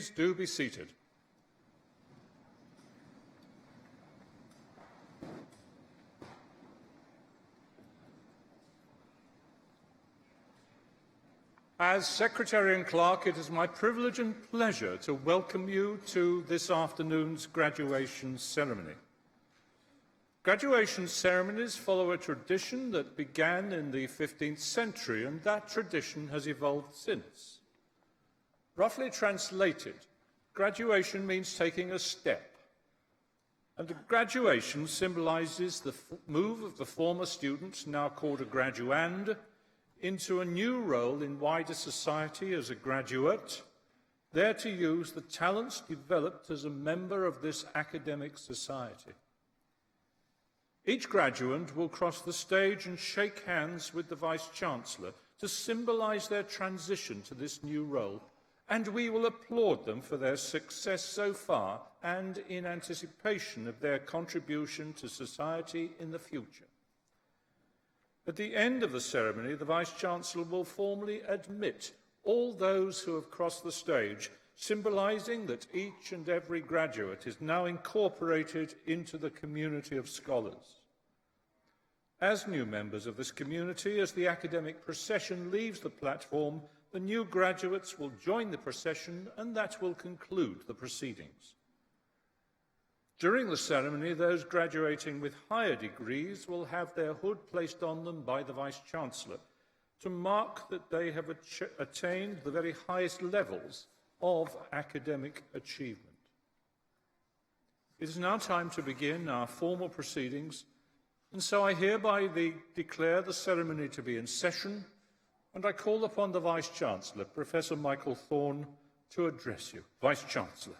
Please do be seated. As Secretary and Clerk, it is my privilege and pleasure to welcome you to this afternoon's graduation ceremony. Graduation ceremonies follow a tradition that began in the 15th century, and that tradition has evolved since. Roughly translated, graduation means taking a step, and a graduation symbolises the move of the former student, now called a graduand, into a new role in wider society as a graduate, there to use the talents developed as a member of this academic society. Each graduand will cross the stage and shake hands with the Vice-Chancellor to symbolise their transition to this new role, and we will applaud them for their success so far and in anticipation of their contribution to society in the future. At the end of the ceremony, the Vice-Chancellor will formally admit all those who have crossed the stage, symbolising that each and every graduate is now incorporated into the community of scholars. As new members of this community, as the academic procession leaves the platform, the new graduates will join the procession, and that will conclude the proceedings. During the ceremony, those graduating with higher degrees will have their hood placed on them by the Vice-Chancellor to mark that they have attained the very highest levels of academic achievement. It is now time to begin our formal proceedings, and so I hereby declare the ceremony to be in session, and I call upon the Vice-Chancellor, Professor Michael Thorne, to address you. Vice-Chancellor.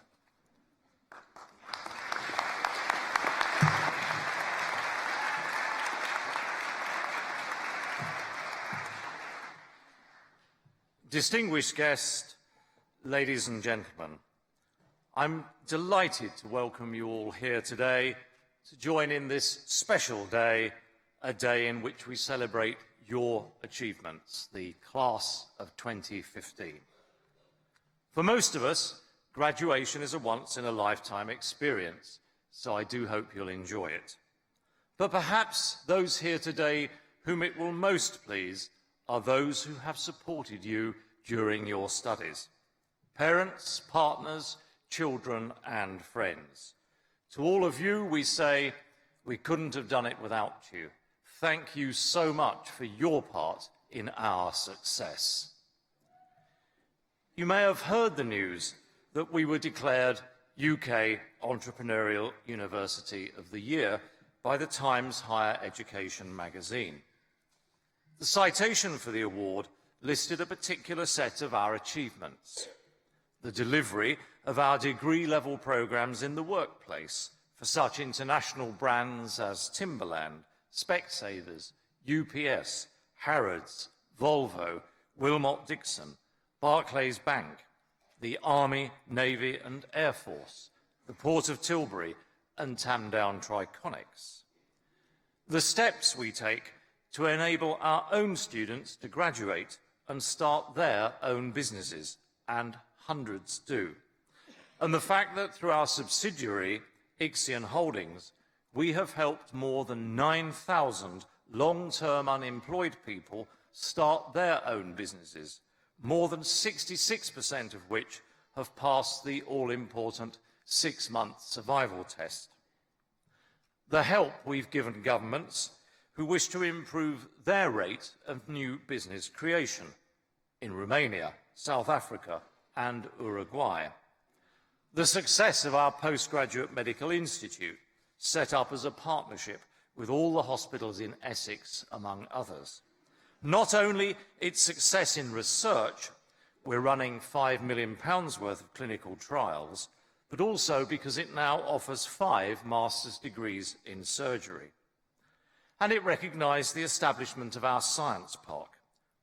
Distinguished guests, ladies and gentlemen, I'm delighted to welcome you all here today to join in this special day, a day in which we celebrate your achievements, the class of 2015. For most of us, graduation is a once-in-a-lifetime experience, so I do hope you'll enjoy it. But perhaps those here today whom it will most please are those who have supported you during your studies. Parents, partners, children and friends. To all of you we say, we couldn't have done it without you. Thank you so much for your part in our success. You may have heard the news that we were declared UK Entrepreneurial University of the Year by the Times Higher Education magazine. The citation for the award listed a particular set of our achievements: the delivery of our degree-level programmes in the workplace for such international brands as Timberland, Specsavers, UPS, Harrods, Volvo, Wilmot Dixon, Barclays Bank, the Army, Navy and Air Force, the Port of Tilbury and Tamdown Triconics. The steps we take to enable our own students to graduate and start their own businesses, and hundreds do. And the fact that through our subsidiary, Ixion Holdings, we have helped more than 9,000 long-term unemployed people start their own businesses, more than 66% of which have passed the all-important 6-month survival test. The help we've given governments who wish to improve their rate of new business creation in Romania, South Africa and Uruguay. The success of our postgraduate medical institute, set up as a partnership with all the hospitals in Essex, among others. Not only its success in research, we're running £5 million worth of clinical trials, but also because it now offers 5 master's degrees in surgery. And it recognised the establishment of our science park,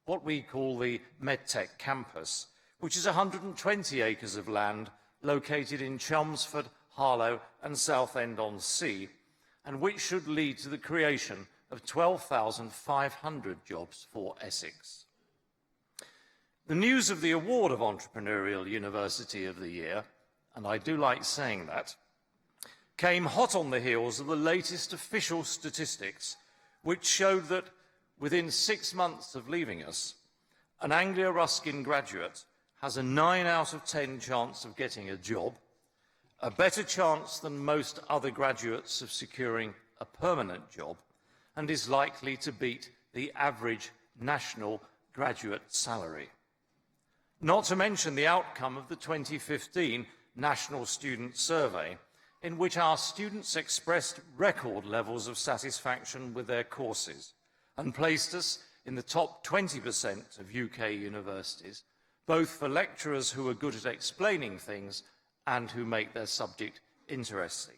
what we call the MedTech campus, which is 120 acres of land located in Chelmsford, Harlow and Southend-on-Sea, and which should lead to the creation of 12,500 jobs for Essex. The news of the award of Entrepreneurial University of the Year, and I do like saying that, came hot on the heels of the latest official statistics, which showed that within 6 months of leaving us, an Anglia Ruskin graduate has a 9 out of 10 chance of getting a job, a better chance than most other graduates of securing a permanent job, and is likely to beat the average national graduate salary. Not to mention the outcome of the 2015 National Student Survey, in which our students expressed record levels of satisfaction with their courses and placed us in the top 20% of UK universities, both for lecturers who are good at explaining things and who make their subject interesting.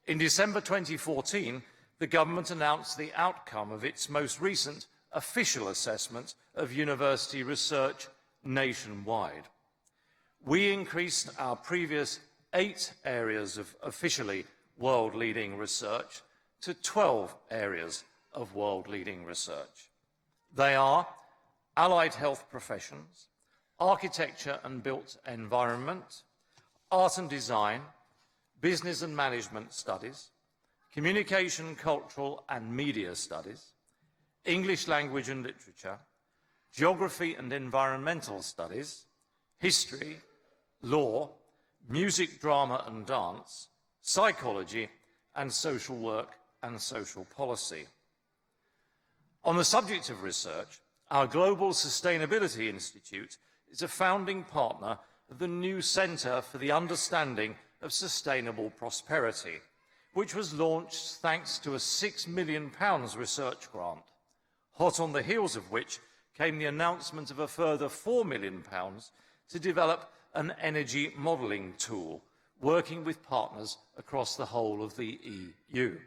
In December 2014, the government announced the outcome of its most recent official assessment of university research nationwide. We increased our previous 8 areas of officially world-leading research to 12 areas of world-leading research. They are allied health professions, architecture and built environment, art and design, business and management studies, communication, cultural and media studies, English language and literature, geography and environmental studies, history, law, music, drama and dance, psychology, and social work and social policy. On the subject of research, our Global Sustainability Institute is a founding partner of the new Centre for the Understanding of Sustainable Prosperity, which was launched thanks to a £6 million research grant, hot on the heels of which came the announcement of a further £4 million to develop an energy modelling tool, working with partners across the whole of the EU.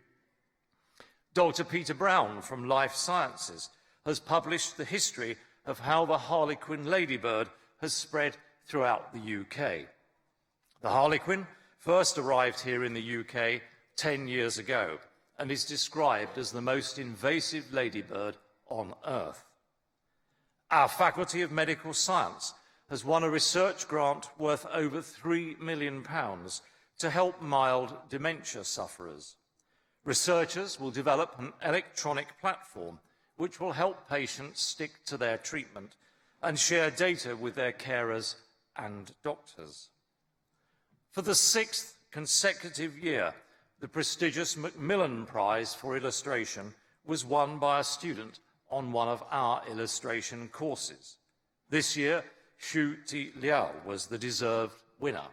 Dr. Peter Brown from Life Sciences has published the history of how the harlequin ladybird has spread throughout the UK. The harlequin first arrived here in the UK 10 years ago and is described as the most invasive ladybird on Earth. Our Faculty of Medical Science has won a research grant worth over £3 million to help mild dementia sufferers. Researchers will develop an electronic platform which will help patients stick to their treatment and share data with their carers and doctors. For the 6th consecutive year, the prestigious Macmillan Prize for Illustration was won by a student on one of our illustration courses. This year, Xu Ti Liao was the deserved winner.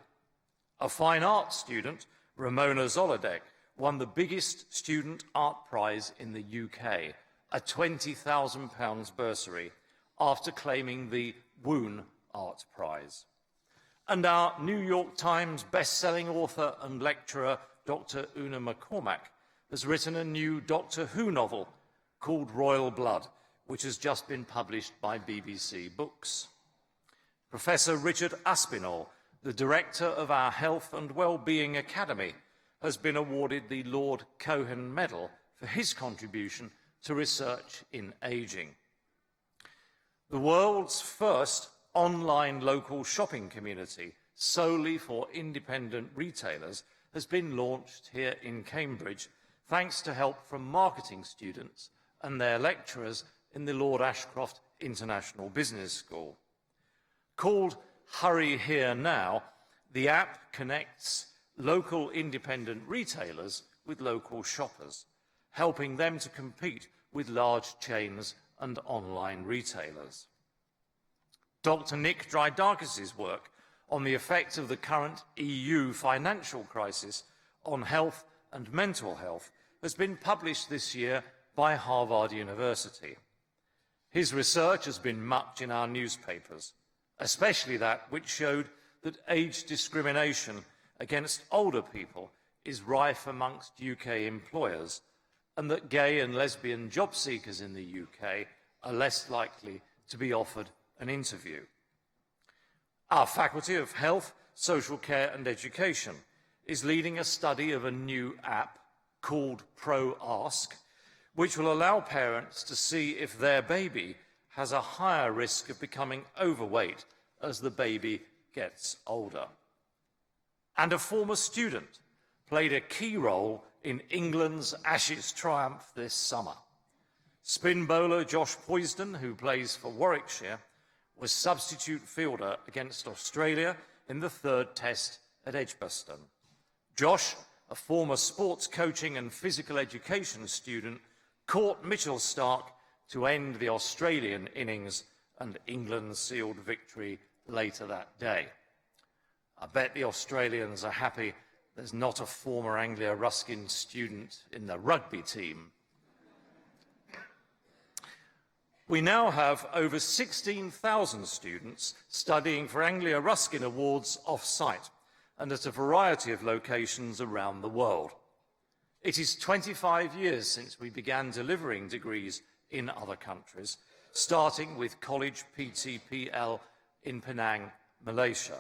A fine arts student, Ramona Zolodek, won the biggest student art prize in the UK, a £20,000 bursary, after claiming the Woon Art Prize. And our New York Times best-selling author and lecturer, Dr. Una McCormack, has written a new Doctor Who novel called Royal Blood, which has just been published by BBC Books. Professor Richard Aspinall, the director of our Health and Wellbeing Academy, has been awarded the Lord Cohen Medal for his contribution to research in ageing. The world's first online local shopping community solely for independent retailers has been launched here in Cambridge, thanks to help from marketing students and their lecturers in the Lord Ashcroft International Business School. Called Hurry Here Now, the app connects local independent retailers with local shoppers, helping them to compete with large chains and online retailers. Dr. Nick Drydarkis's work on the effect of the current EU financial crisis on health and mental health has been published this year by Harvard University. His research has been much in our newspapers, especially that which showed that age discrimination against older people is rife amongst UK employers, and that gay and lesbian job seekers in the UK are less likely to be offered an interview. Our Faculty of Health, Social Care and Education is leading a study of a new app called Pro Ask, which will allow parents to see if their baby has a higher risk of becoming overweight as the baby gets older. And a former student played a key role in England's Ashes triumph this summer. Spin bowler Josh Poisden, who plays for Warwickshire, was substitute fielder against Australia in the third test at Edgbaston. Josh, a former sports coaching and physical education student, caught Mitchell Starc to end the Australian innings, and England sealed victory later that day. I bet the Australians are happy there's not a former Anglia Ruskin student in the rugby team. We now have over 16,000 students studying for Anglia Ruskin Awards off-site and at a variety of locations around the world. It is 25 years since we began delivering degrees in other countries, starting with College PTPL in Penang, Malaysia.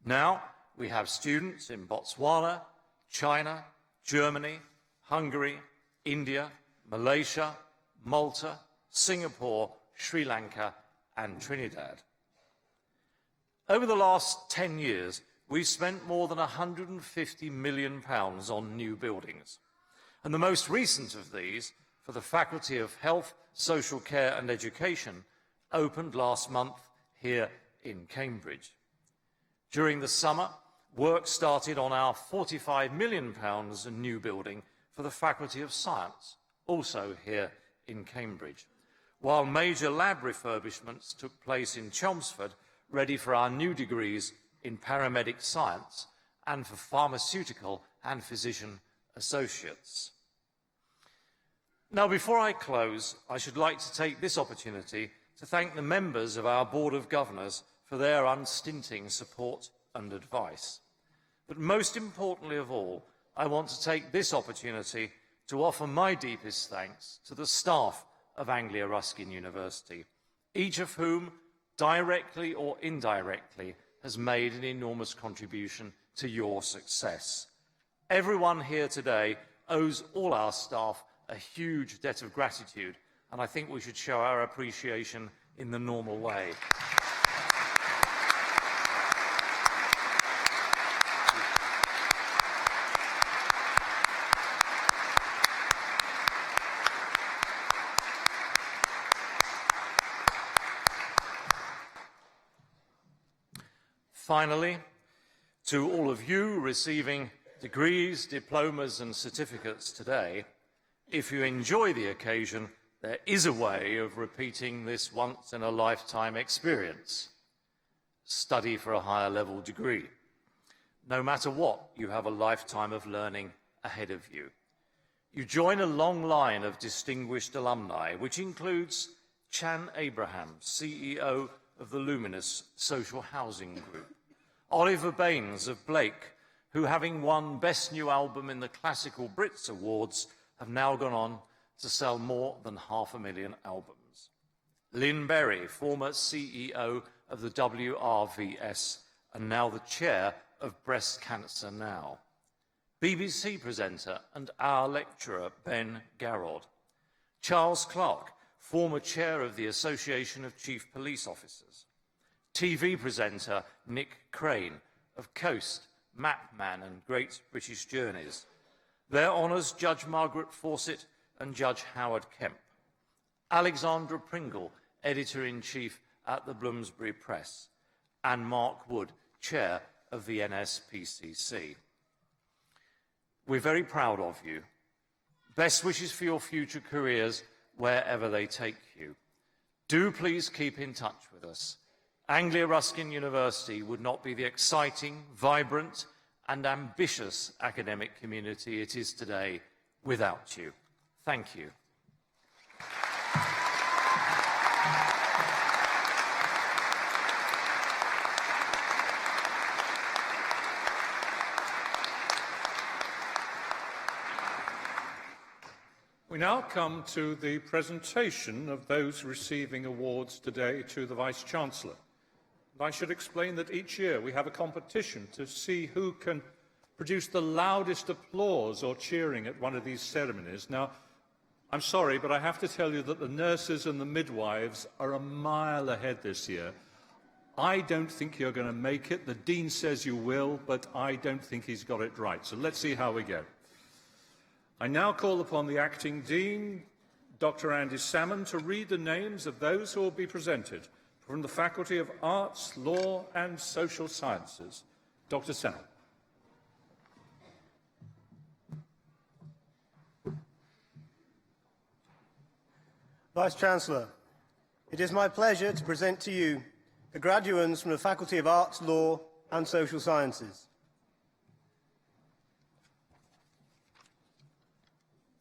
Now we have students in Botswana, China, Germany, Hungary, India, Malaysia, Malta, Singapore, Sri Lanka and Trinidad. Over the last 10 years, we've spent more than £150 million on new buildings. And the most recent of these, for the Faculty of Health, Social Care and Education, opened last month here in Cambridge. During the summer, work started on our £45 million new building for the Faculty of Science, also here in Cambridge, while major lab refurbishments took place in Chelmsford, ready for our new degrees in paramedic science and for pharmaceutical and physician associates. Now, before I close, I should like to take this opportunity to thank the members of our Board of Governors for their unstinting support and advice. But most importantly of all, I want to take this opportunity to offer my deepest thanks to the staff of Anglia Ruskin University, each of whom, directly or indirectly, has made an enormous contribution to your success. Everyone here today owes all our staff a huge debt of gratitude, and I think we should show our appreciation in the normal way. Finally, to all of you receiving degrees, diplomas and certificates today, if you enjoy the occasion, there is a way of repeating this once-in-a-lifetime experience. Study for a higher level degree. No matter what, you have a lifetime of learning ahead of you. You join a long line of distinguished alumni, which includes Chan Abraham, CEO of the Luminous Social Housing Group, Oliver Baines of Blake, who, having won Best New Album in the Classical Brits Awards, have now gone on to sell more than 500,000 albums. Lynn Berry, former CEO of the WRVS and now the chair of Breast Cancer Now. BBC presenter and our lecturer, Ben Garrod. Charles Clarke, former chair of the Association of Chief Police Officers. TV presenter Nick Crane of Coast, Mapman and Great British Journeys. Their honours Judge Margaret Fawcett and Judge Howard Kemp. Alexandra Pringle, editor-in-chief at the Bloomsbury Press. And Mark Wood, chair of the NSPCC. We're very proud of you. Best wishes for your future careers wherever they take you. Do please keep in touch with us. Anglia Ruskin University would not be the exciting, vibrant and ambitious academic community it is today without you. Thank you. We now come to the presentation of those receiving awards today to the Vice-Chancellor. I should explain that each year we have a competition to see who can produce the loudest applause or cheering at one of these ceremonies. Now, I'm sorry, but I have to tell you that the nurses and the midwives are a mile ahead this year. I don't think you're going to make it. The Dean says you will, but I don't think he's got it right. So let's see how we go. I now call upon the Acting Dean, Dr. Andy Salmon, to read the names of those who will be presented from the Faculty of Arts, Law and Social Sciences. Dr. Salmon. Vice-Chancellor, it is my pleasure to present to you the graduates from the Faculty of Arts, Law and Social Sciences.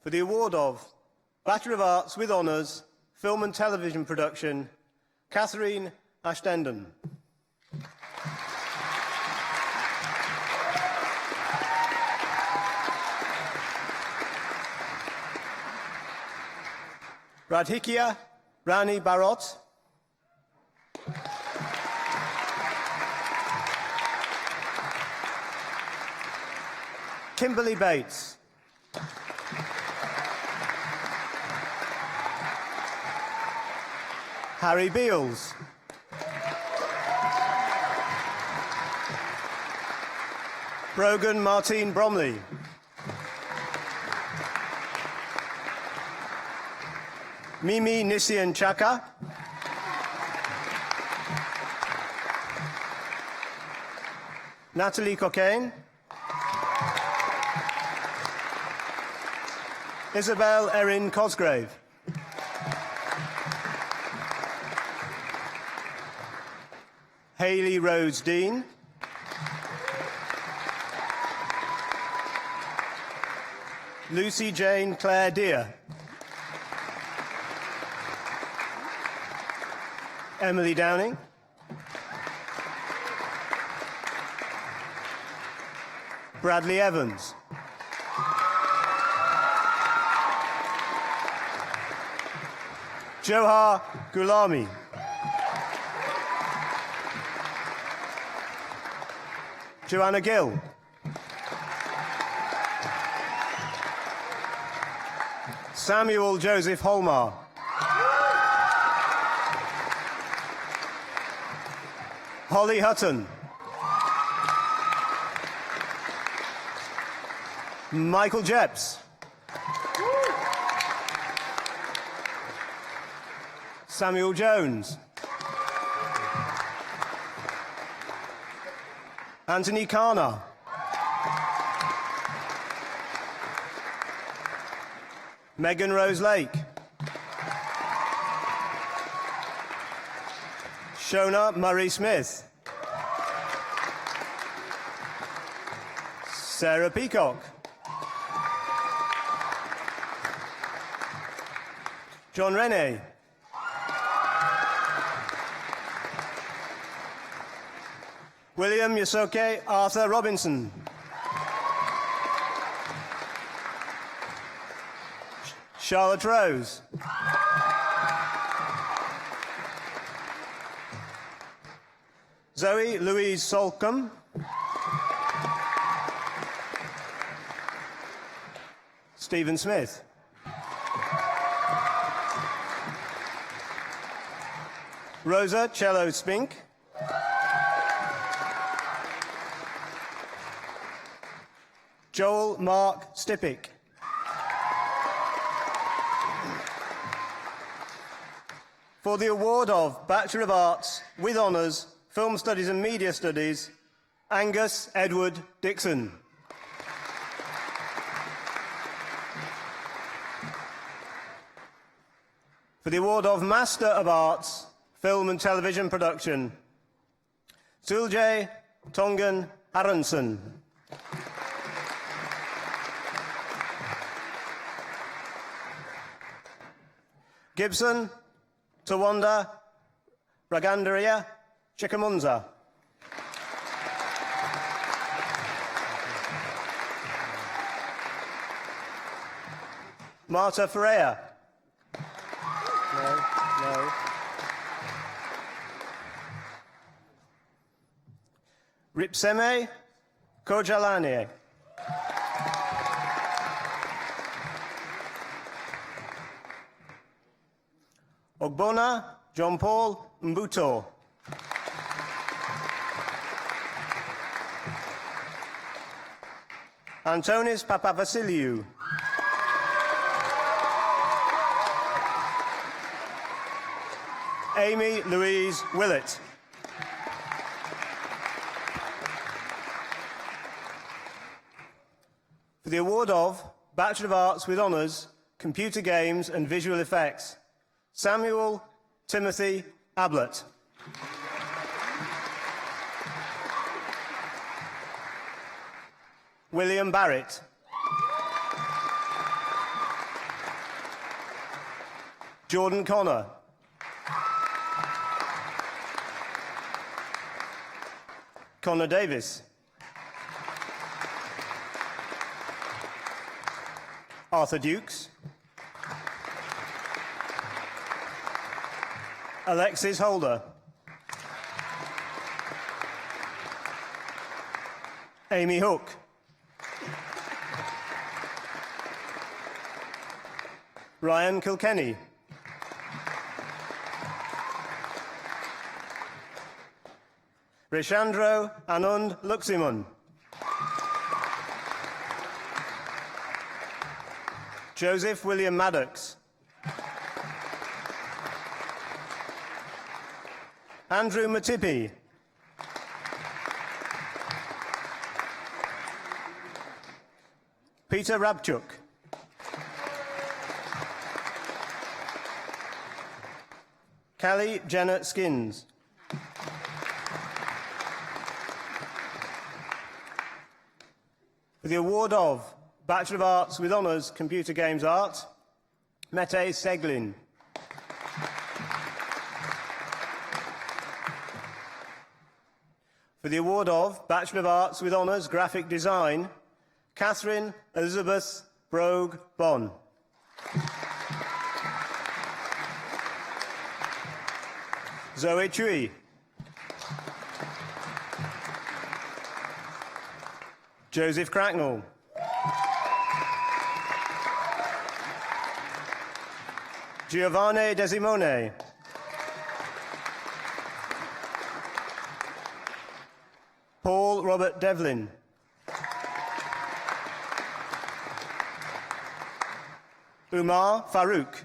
For the award of Bachelor of Arts with Honours, Film and Television Production, Catherine Ashtenden. Radhikia Rani Barot. Kimberly Bates. Harry Beals. Brogan Martine Bromley. Mimi Nisyan Chaka. Natalie Cockayne. Isabel Erin Cosgrave. Hayley Rhodes Dean. Lucy Jane Claire Deere. Emily Downing. Bradley Evans. Johar Gulami. Joanna Gill. Samuel Joseph Holmar. Holly Hutton. Michael Jepps. Samuel Jones. Anthony Karna. Megan Rose Lake. Shona Murray Smith. Sarah Peacock. John Rene. William Yosuke Arthur Robinson. Charlotte Rose. Zoe Louise Solcombe. Stephen Smith. Rosa Cello Spink. Joel Mark Stippick. For the award of Bachelor of Arts with Honours, Film Studies and Media Studies, Angus Edward Dixon. For the award of Master of Arts, Film and Television Production, Sulje Tongan Aronson. Gibson Tawanda Ragandaria Chikamunza. Marta Ferreira. No. Ripseme Kojalanie. Ogbonna John Paul Mbuto. Antonis Papavasiliou. Amy Louise Willett. For the award of Bachelor of Arts with Honours, Computer Games and Visual Effects, Samuel Timothy Ablett. William Barrett. Jordan Connor. Connor Davis. Arthur Dukes. Alexis Holder. Amy Hook. Ryan Kilkenny. Rishandro Anand Luximun. Joseph William Maddox. Andrew Matipi. Peter Rabchuk. Callie Jenna Skins. For the award of Bachelor of Arts with Honours Computer Games Art, Mete Seglin. For the award of Bachelor of Arts with Honours Graphic Design, Catherine Elizabeth Brogue Bonn. Zoe Chui. Joseph Cracknell. Giovanni Desimone. Paul Robert Devlin. Umar Farouk.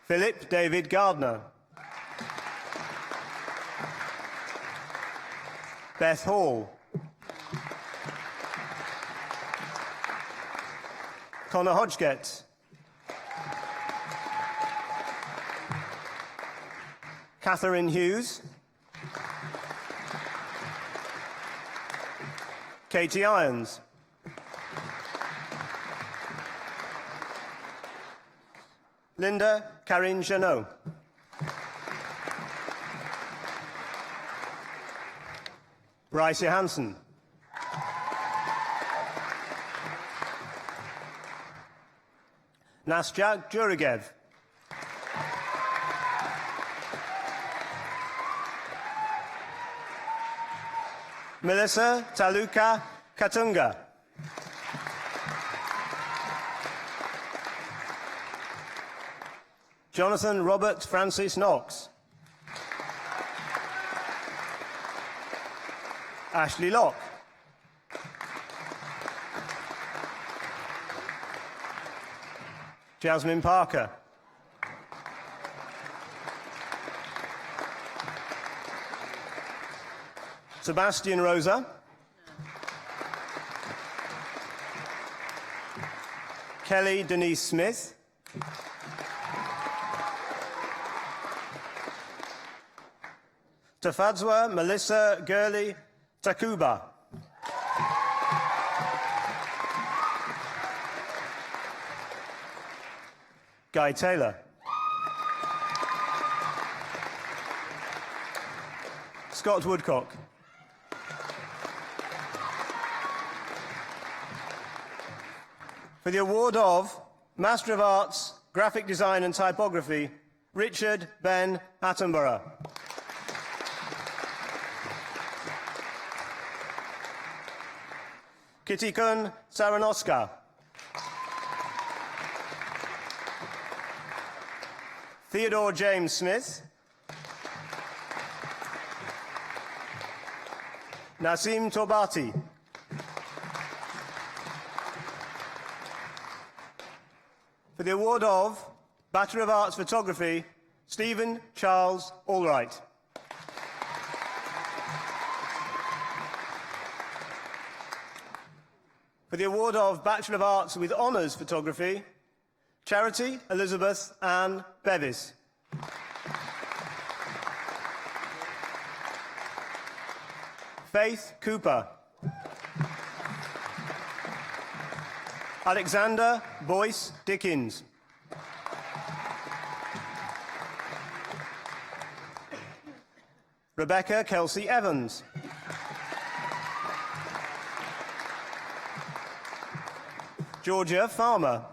Philip David Gardner. Beth Hall. Connor Hodgett. Catherine Hughes. Katie Irons. Linda Karin Janot. Bryce Johansson. Nastya Jurigev. Melissa Taluka Katunga. Jonathan Robert Francis Knox. Ashley Locke. Jasmine Parker. Sebastian Rosa. Kelly Denise Smith. Tafadzwa Melissa Gurley Takuba. Guy Taylor. Scott Woodcock. For the award of Master of Arts, Graphic Design and Typography, Richard Ben Attenborough. Kitty Kun Saranoska. Theodore James Smith, Nasim Torbati, for the award of Bachelor of Arts Photography, Stephen Charles Allwright. For the award of Bachelor of Arts with Honours Photography, Charity Elizabeth Ann Bevis. Faith Cooper. Alexander Boyce Dickens. Rebecca Kelsey Evans. Georgia Farmer.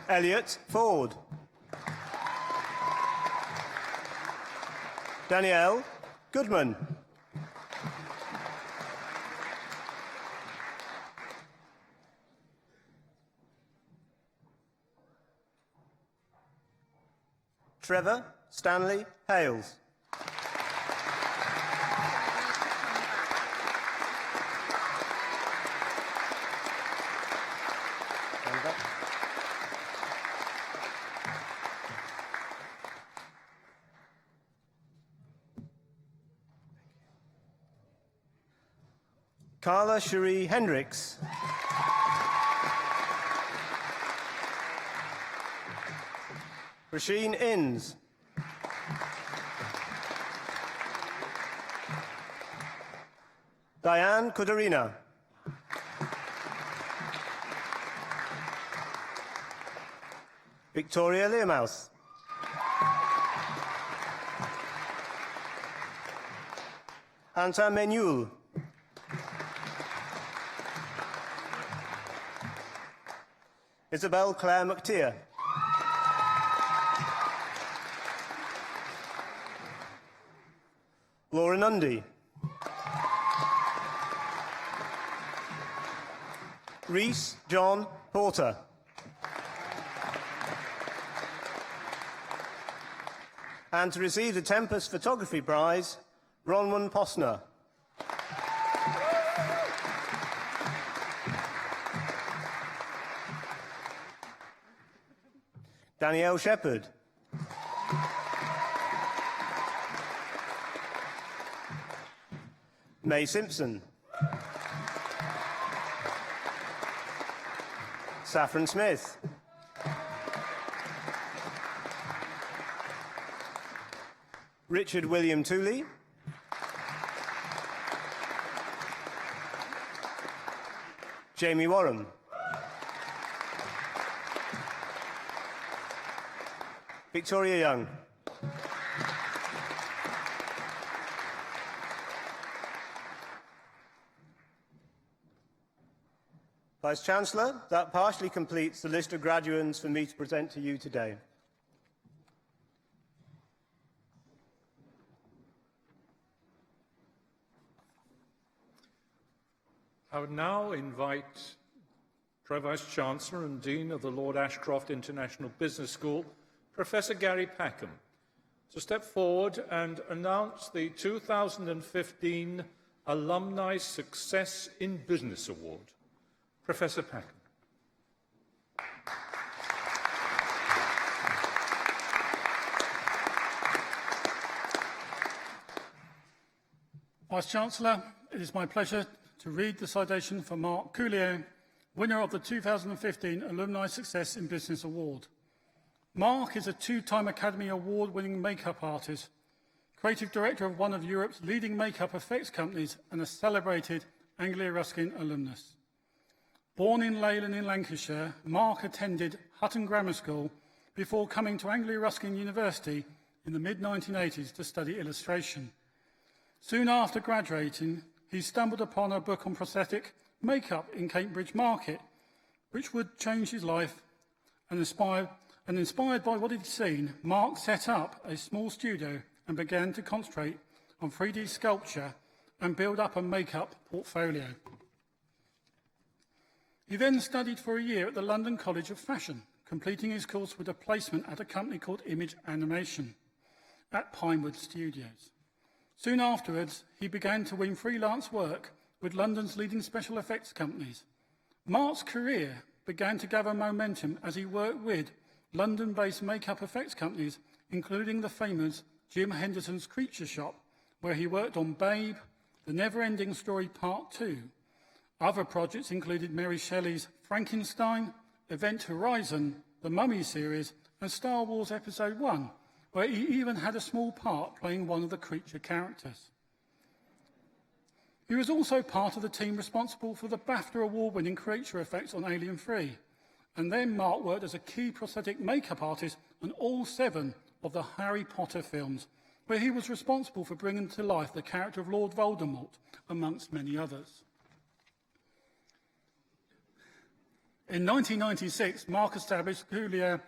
Elliot Ford. Danielle Goodman. Trevor Stanley Hales. Carla Cherie Hendricks. Rasheen Inns. Diane Kudarina. Victoria Learmouth. Anta Menul. Isabel Claire McTeer. Laura Nundy. Reese John Porter. And to receive the Tempest Photography Prize, Bronwyn Posner. Danielle Shepherd. May Simpson. Saffron Smith. Richard William Tooley. Jamie Warren. Victoria Young. Vice-Chancellor, that partially completes the list of graduands for me to present to you today. I would now invite Pro-Vice-Chancellor and Dean of the Lord Ashcroft International Business School, Professor Gary Packham, to step forward and announce the 2015 Alumni Success in Business Award. Professor Packham. Vice-Chancellor, it is my pleasure to read the citation for Mark Coulier, winner of the 2015 Alumni Success in Business Award. Mark is a two-time Academy Award-winning makeup artist, creative director of one of Europe's leading makeup effects companies, and a celebrated Anglia Ruskin alumnus. Born in Leyland in Lancashire, Mark attended Hutton Grammar School before coming to Anglia Ruskin University in the mid-1980s to study illustration. Soon after graduating, he stumbled upon a book on prosthetic makeup in Cambridge Market, which would change his life, and inspired by what he'd seen, Mark set up a small studio and began to concentrate on 3D sculpture and build up a makeup portfolio. He then studied for a year at the London College of Fashion, completing his course with a placement at a company called Image Animation at Pinewood Studios. Soon afterwards, he began to win freelance work with London's leading special effects companies. Mark's career began to gather momentum as he worked with London-based makeup effects companies, including the famous Jim Henderson's Creature Shop, where he worked on Babe, The Never-Ending Story Part 2. Other projects included Mary Shelley's Frankenstein, Event Horizon, the Mummy series, and Star Wars Episode 1, where he even had a small part playing one of the creature characters. He was also part of the team responsible for the BAFTA award-winning creature effects on Alien 3, and then Mark worked as a key prosthetic makeup artist on all 7 of the Harry Potter films, where he was responsible for bringing to life the character of Lord Voldemort, amongst many others. In 1996, Mark established Creature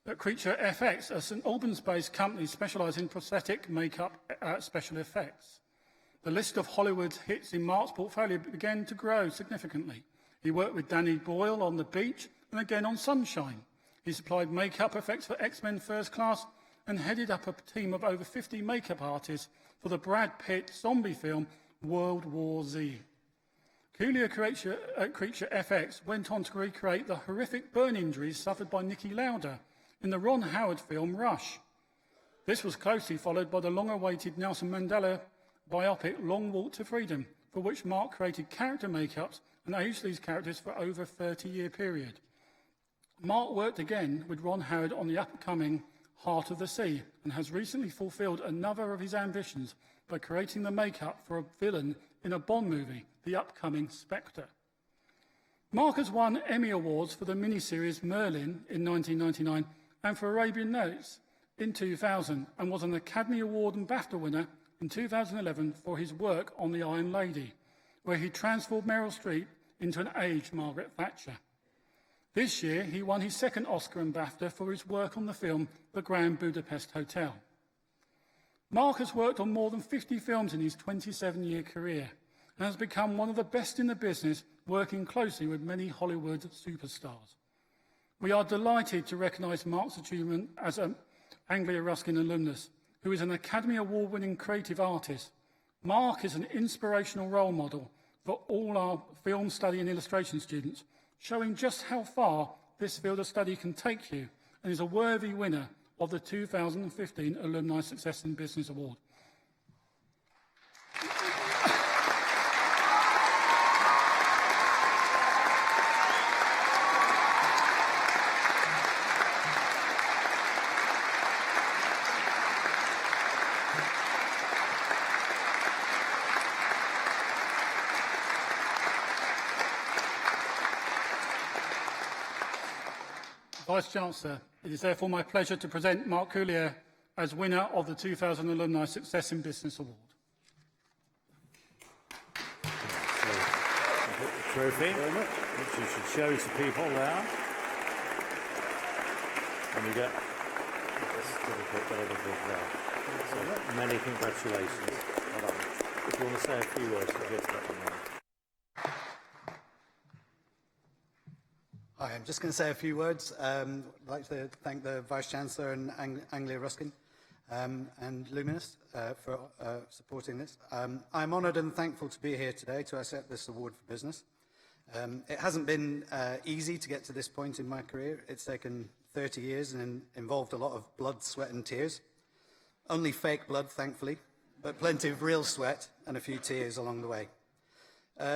FX, a St Albans-based company specialising in prosthetic makeup special effects. The list of Hollywood's hits in Mark's portfolio began to grow significantly. He worked with Danny Boyle on The Beach and again on Sunshine. He supplied makeup effects for X-Men First Class and headed up a team of over 50 makeup artists for the Brad Pitt zombie film World War Z. Coulier Creature FX went on to recreate the horrific burn injuries suffered by Niki Lauda in the Ron Howard film Rush. This was closely followed by the long-awaited Nelson Mandela biopic Long Walk to Freedom, for which Mark created character makeups and aged these characters for over a 30-year period. Mark worked again with Ron Howard on the upcoming Heart of the Sea and has recently fulfilled another of his ambitions by creating the makeup for a villain in a Bond movie, the upcoming Spectre. Mark has won Emmy Awards for the miniseries Merlin in 1999 and for Arabian Nights in 2000, and was an Academy Award and BAFTA winner in 2011 for his work on The Iron Lady, where he transformed Meryl Streep into an aged Margaret Thatcher. This year, he won his second Oscar and BAFTA for his work on the film The Grand Budapest Hotel. Mark has worked on more than 50 films in his 27-year career and has become one of the best in the business, working closely with many Hollywood superstars. We are delighted to recognise Mark's achievement as an Anglia Ruskin alumnus, who is an Academy Award-winning creative artist. Mark is an inspirational role model for all our film study and illustration students, showing just how far this field of study can take you, and is a worthy winner of the 2015 Alumni Success in Business Award. Vice-Chancellor, it is therefore my pleasure to present Mark Coulier as winner of the 2000 Alumni Success in Business Award. Trophy, which you should show to people there. And you get a certificate there. So many congratulations. Well done. If you want to say a few words, we'll get to that in a minute. Hi, I'm just going to say a few words. I'd like to thank the Vice-Chancellor and Anglia Ruskin and Luminous for supporting this. I'm honoured and thankful to be here today to accept this award for business. It hasn't been easy to get to this point in my career. It's taken 30 years and involved a lot of blood, sweat and tears. Only fake blood, thankfully, but plenty of real sweat and a few tears along the way.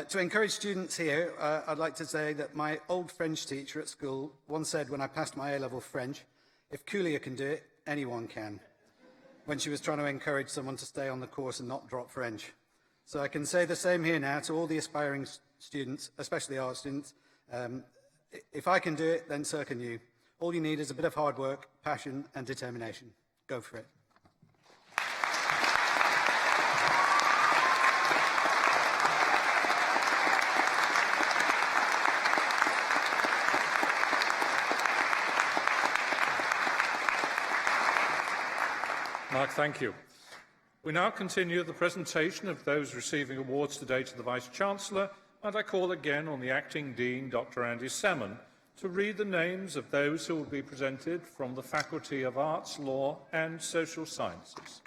To encourage students here, I'd like to say that my old French teacher at school once said when I passed my A-level French, if Coulier can do it, anyone can, when she was trying to encourage someone to stay on the course and not drop French. So I can say the same here now to all the aspiring students, especially art students. If I can do it, then so can you. All you need is a bit of hard work, passion and determination. Go for it. Mark, thank you. We now continue the presentation of those receiving awards today to the Vice-Chancellor. And I call again on the Acting Dean, Dr. Andy Salmon, to read the names of those who will be presented from the Faculty of Arts, Law and Social Sciences.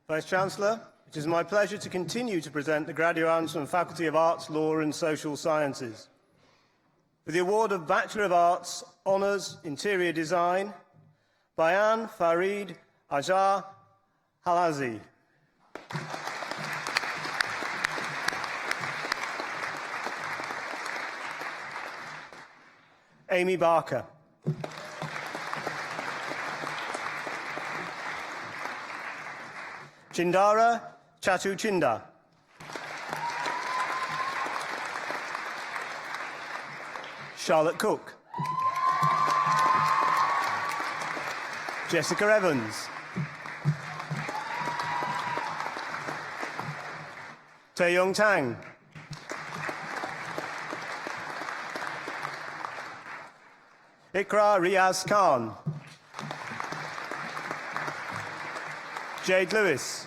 Vice-Chancellor, it is my pleasure to continue to present the graduates from the Faculty of Arts, Law and Social Sciences. For the award of Bachelor of Arts Honours Interior Design, Bayan Farid Ajar Halazi. Amy Barker. Chindara Chatu Chinda. Charlotte Cook. Jessica Evans. Taeyong Tang. Ikra Riaz Khan. Jade Lewis.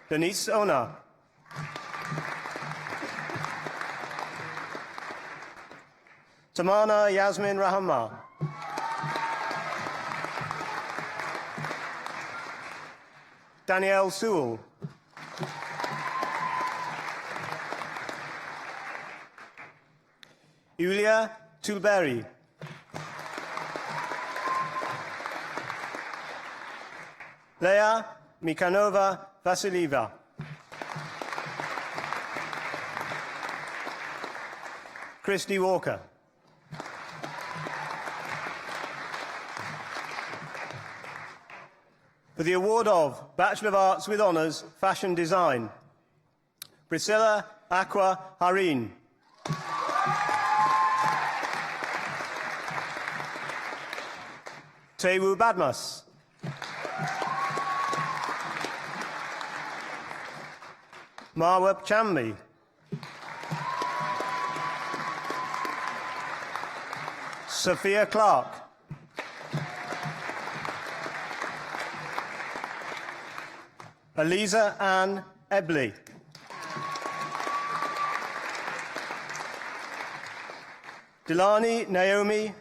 Denise Ona. Tamana Yasmin Rahama. Danielle Sewell. Yulia Tulberry. Leia Mikanova Vasilieva. Christy Walker. For the award of Bachelor of Arts with Honours, Fashion Design, Priscilla Aqua Harin. Tewu Badmas. Marwa Chambi. Sophia Clark. Eliza Ann Ebley. Delani Naomi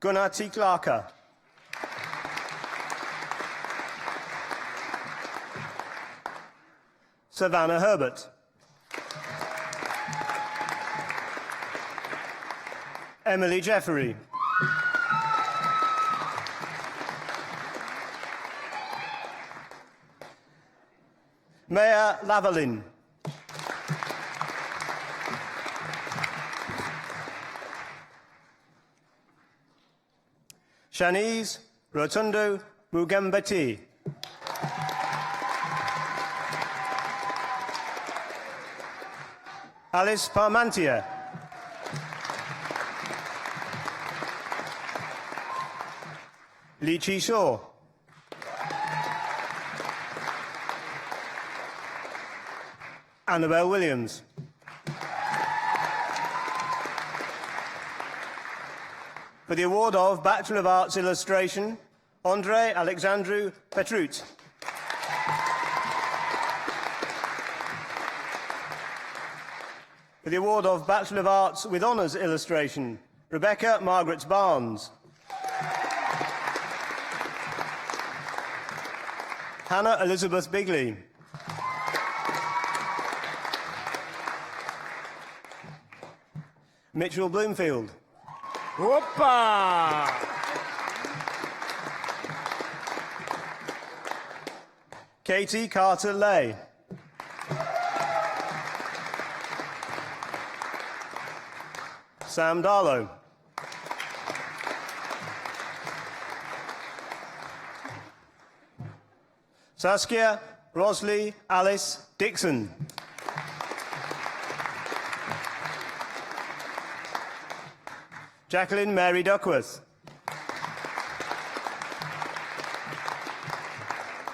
Gunati Clarka. Savannah Herbert. Emily Jeffery. Maya Lavalin. Shanice Rotundo Mugambati. Alice Parmantia. Lee Chi Shaw. Annabelle Williams. For the award of Bachelor of Arts Illustration, Andrei Alexandru Petrut. For the award of Bachelor of Arts with Honours Illustration, Rebecca Margaret Barnes. Hannah Elizabeth Bigley. Mitchell Bloomfield. Whoopa! Katie Carter Lay. Sam Darlow. Saskia Rosley Alice Dixon. Jacqueline Mary Duckworth.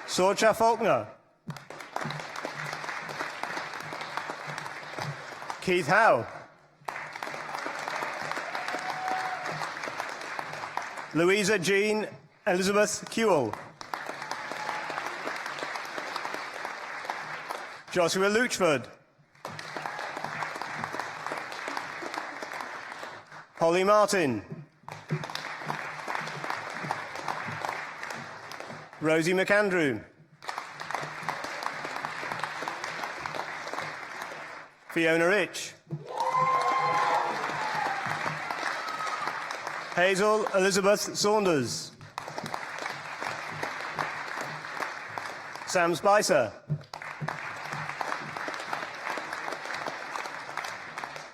Sorcha Faulkner. Keith Howe. Louisa Jean Elizabeth Kewell. Joshua Luchford. Holly Martin. Rosie McAndrew. Fiona Rich. Hazel Elizabeth Saunders. Sam Spicer.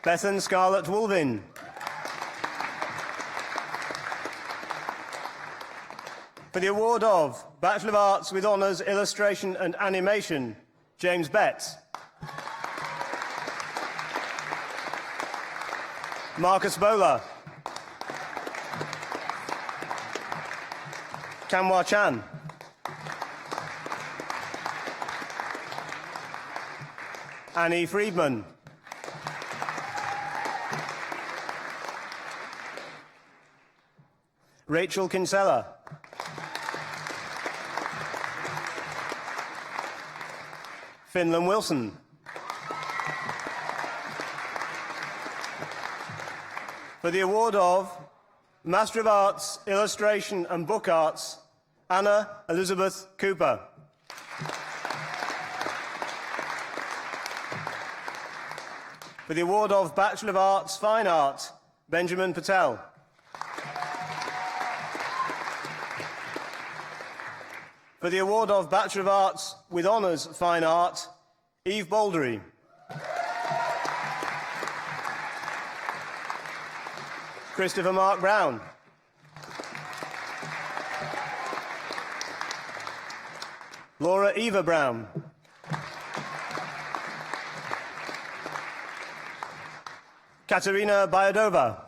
Bethan Scarlett Woolvin. For the award of Bachelor of Arts with Honours Illustration and Animation, James Betts. Marcus Bowler. Kamwa Chan. Annie Friedman. Rachel Kinsella. Finlan Wilson. For the award of Master of Arts, Illustration and Book Arts, Anna Elizabeth Cooper. For the award of Bachelor of Arts, Fine Art, Benjamin Patel. For the award of Bachelor of Arts with Honours, Fine Art, Eve Baldery. Christopher Mark Brown. Laura Eva Brown. Katerina Bayadova.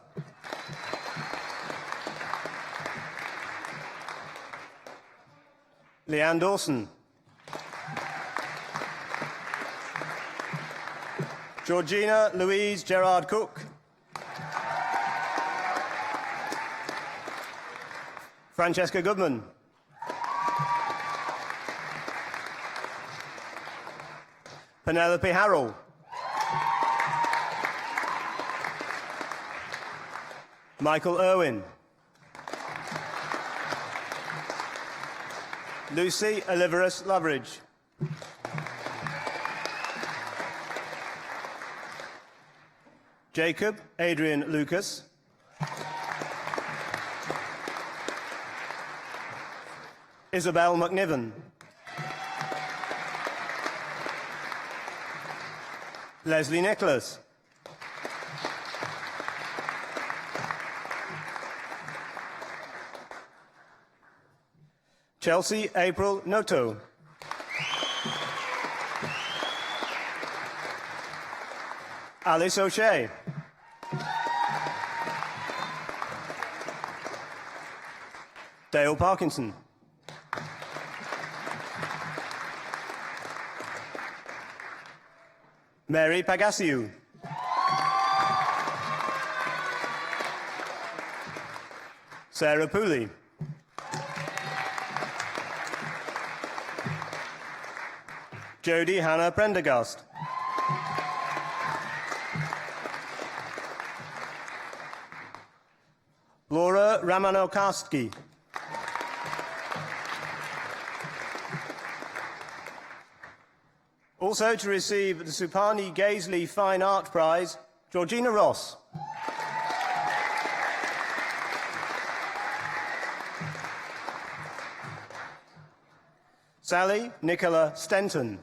Leanne Dawson. Georgina Louise Gerard Cook. Francesca Goodman. Penelope Harrell. Michael Irwin. Lucy Oliverus Loveridge. Jacob Adrian Lucas. Isabel McNiven. Leslie Nicholas. Chelsea April Noto. Alice O'Shea. Dale Parkinson. Mary Pagasiu. Sarah Pooley. Jodie Hannah Prendergast. Laura Ramanokarski. Also to receive the Supani Gaisley Fine Art Prize, Georgina Ross. Sally Nicola Stenton.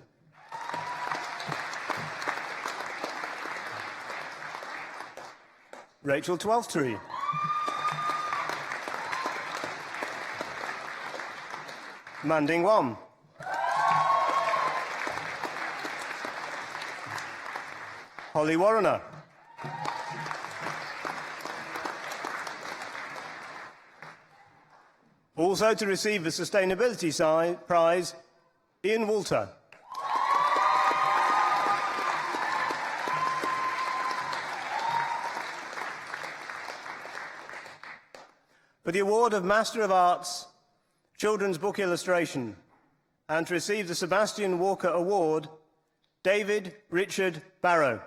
Rachel Twelftree. Manding Wong. Holly Warrener. Also to receive the Sustainability Prize, Ian Walter. For the award of Master of Arts, Children's Book Illustration, and to receive the Sebastian Walker Award, David Richard Barrow.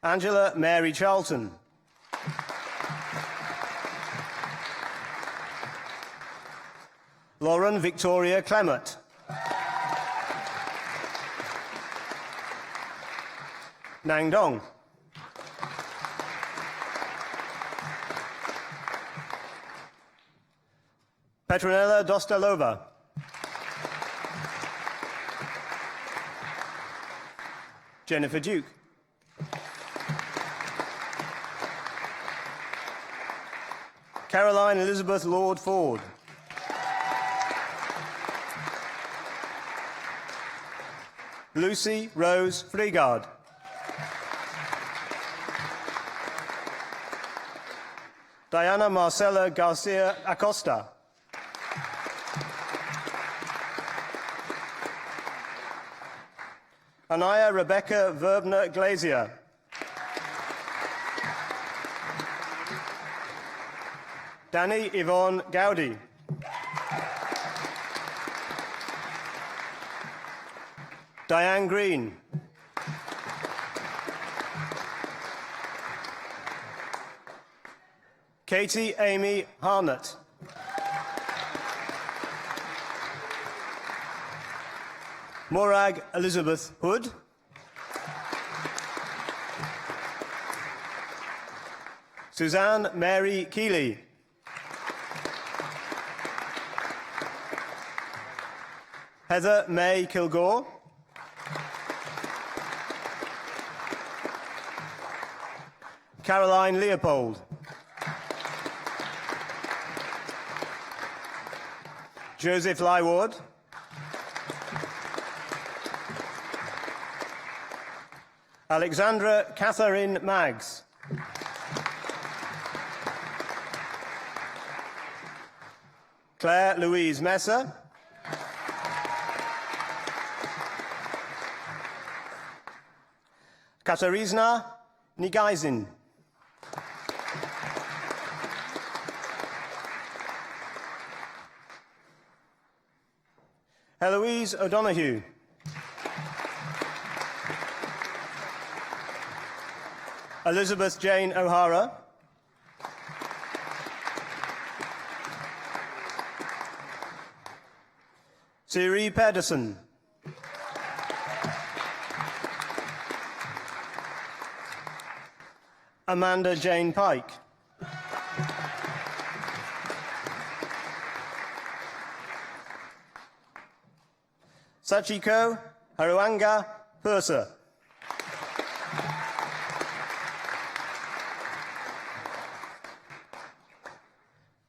Angela Mary Charlton. Lauren Victoria Clement. Nang Dong. Petronella Dostalova. Jennifer Duke. Caroline Elizabeth Lord Ford. Lucy Rose Frigard. Diana Marcela Garcia Acosta. Anaya Rebecca Verbner Glazier. Danny Yvonne Gowdy. Diane Green. Katie Amy Harnett. Morag Elizabeth Hood. Suzanne Mary Keeley. Heather May Kilgore. Caroline Leopold. Joseph Lyward. Alexandra Catherine Maggs. Claire Louise Messer. Katarzyna Nigajzin. Eloise O'Donoghue. Elizabeth Jane O'Hara. Siri Pedersen. Amanda Jane Pike. Sachiko Haruanga Purser.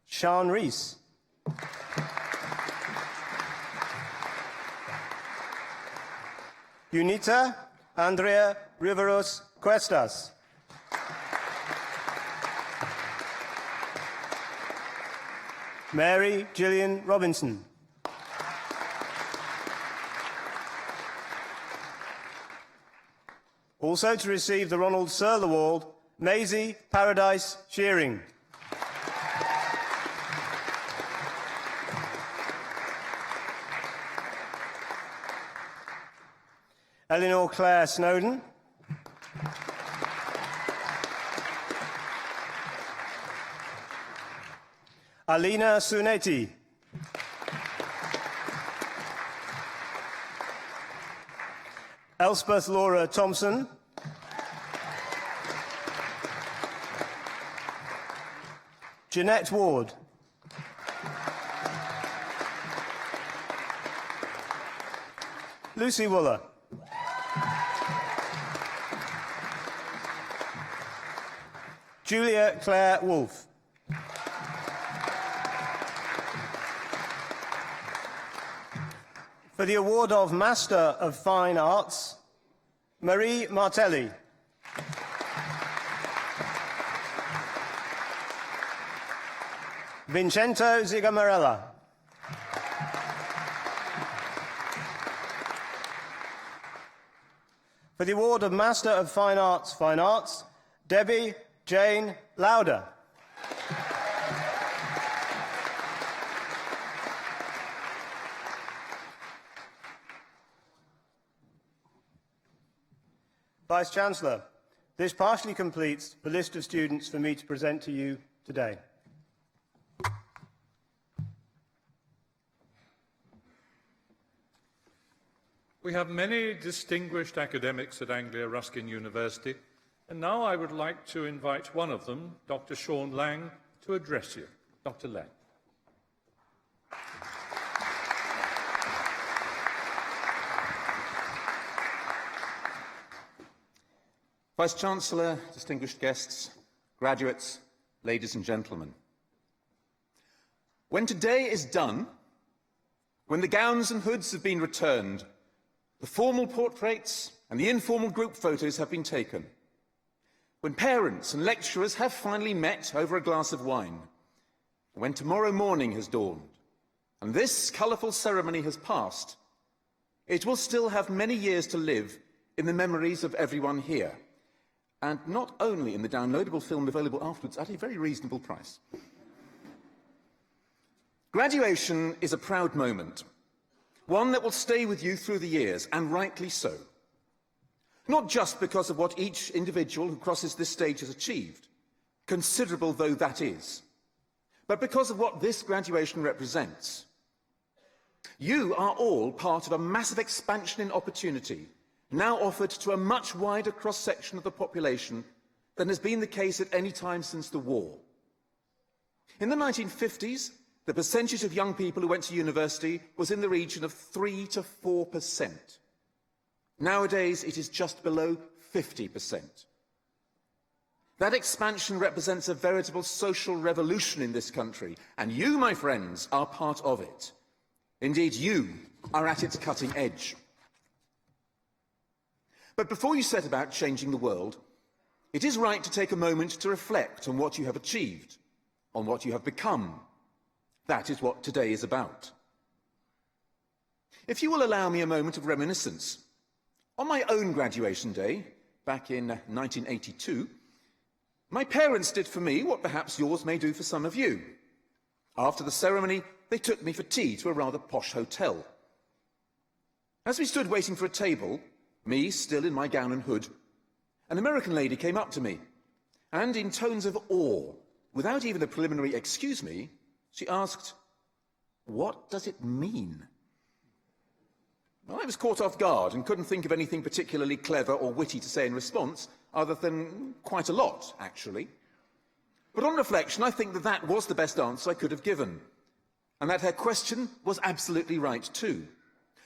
Sean Rees. Unita Andrea Riveros Cuestas. Mary Gillian Robinson. Also to receive the Ronald Searle Award, Maisie Paradise Shearing. Eleanor Claire Snowden. Alina Suneti. Elspeth Laura Thompson. Jeanette Ward. Lucy Wooler. Julia Claire Wolfe. For the award of Master of Fine Arts, Marie Martelli. Vincenzo Zigamarella. For the award of Master of Fine Arts, Debbie Jane Lauder. Vice-Chancellor, this partially completes the list of students for me to present to you today. We have many distinguished academics at Anglia Ruskin University, and now I would like to invite one of them, Dr. Sean Lang, to address you. Dr. Lang. Vice-Chancellor, distinguished guests, graduates, ladies and gentlemen. When today is done, when the gowns and hoods have been returned, the formal portraits and the informal group photos have been taken, when parents and lecturers have finally met over a glass of wine, when tomorrow morning has dawned, and this colourful ceremony has passed, it will still have many years to live in the memories of everyone here, and not only in the downloadable film available afterwards at a very reasonable price. Graduation is a proud moment, one that will stay with you through the years, and rightly so. Not just because of what each individual who crosses this stage has achieved, considerable though that is, but because of what this graduation represents. You are all part of a massive expansion in opportunity, now offered to a much wider cross-section of the population than has been the case at any time since the war. In the 1950s, the percentage of young people who went to university was in the region of 3 to 4%. Nowadays, it is just below 50%. That expansion represents a veritable social revolution in this country, and you, my friends, are part of it. Indeed, you are at its cutting edge. But before you set about changing the world, it is right to take a moment to reflect on what you have achieved, on what you have become. That is what today is about. If you will allow me a moment of reminiscence, on my own graduation day, back in 1982, my parents did for me what perhaps yours may do for some of you. After the ceremony, they took me for tea to a rather posh hotel. As we stood waiting for a table, me still in my gown and hood, an American lady came up to me, and in tones of awe, without even a preliminary "excuse me," she asked, "What does it mean?" Well, I was caught off guard and couldn't think of anything particularly clever or witty to say in response, other than quite a lot, actually. But on reflection, I think that that was the best answer I could have given, and that her question was absolutely right too.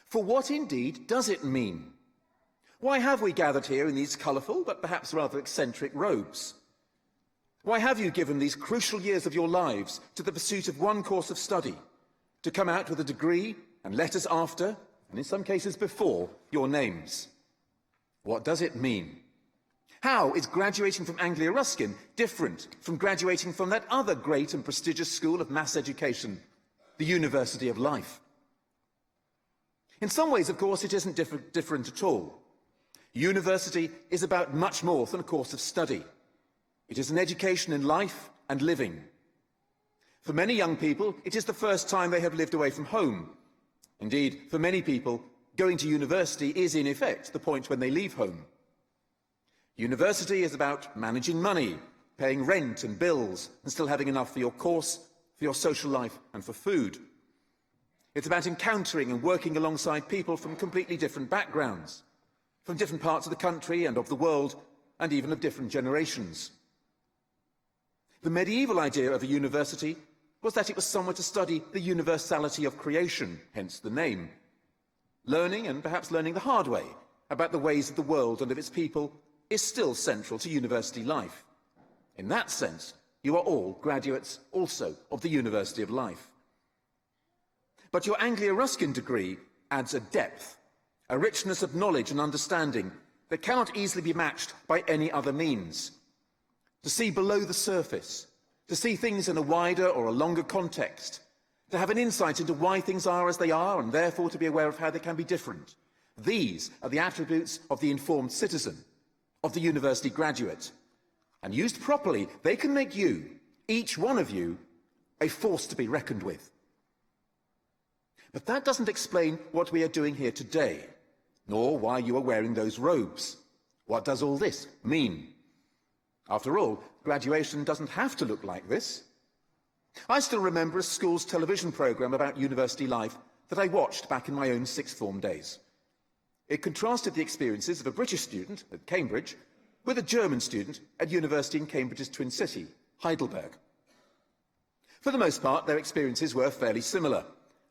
For what indeed does it mean? Why have we gathered here in these colourful, but perhaps rather eccentric robes? Why have you given these crucial years of your lives to the pursuit of one course of study, to come out with a degree and letters after, and in some cases before, your names? What does it mean? How is graduating from Anglia Ruskin different from graduating from that other great and prestigious school of mass education, the University of Life? In some ways, of course, it isn't different at all. University is about much more than a course of study. It is an education in life and living. For many young people, it is the first time they have lived away from home. Indeed, for many people, going to university is, in effect, the point when they leave home. University is about managing money, paying rent and bills, and still having enough for your course, for your social life, and for food. It's about encountering and working alongside people from completely different backgrounds, from different parts of the country and of the world, and even of different generations. The medieval idea of a university was that it was somewhere to study the universality of creation, hence the name. Learning, and perhaps learning the hard way, about the ways of the world and of its people is still central to university life. In that sense, you are all graduates also of the University of Life. But your Anglia Ruskin degree adds a depth, a richness of knowledge and understanding that cannot easily be matched by any other means. To see below the surface, to see things in a wider or a longer context, to have an insight into why things are as they are and therefore to be aware of how they can be different, These are the attributes of the informed citizen, of the university graduate. And used properly, they can make you, each one of you, a force to be reckoned with. But that doesn't explain what we are doing here today, nor why you are wearing those robes. What does all this mean? After all, graduation doesn't have to look like this. I still remember a school's television programme about university life that I watched back in my own sixth form days. It contrasted the experiences of a British student at Cambridge with a German student at university in Cambridge's twin city, Heidelberg. For the most part, their experiences were fairly similar.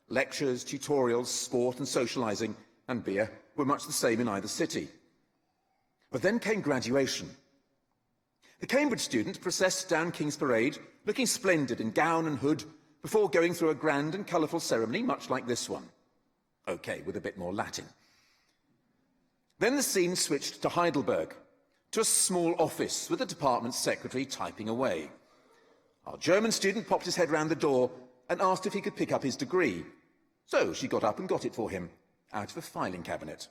Lectures, tutorials, sport and socialising, and beer were much the same in either city. But then came graduation. The Cambridge student processed down King's Parade, looking splendid in gown and hood, before going through a grand and colourful ceremony, much like this one. OK, with a bit more Latin. Then the scene switched to Heidelberg, to a small office with a department secretary typing away. Our German student popped his head round the door and asked if he could pick up his degree. So she got up and got it for him, out of a filing cabinet.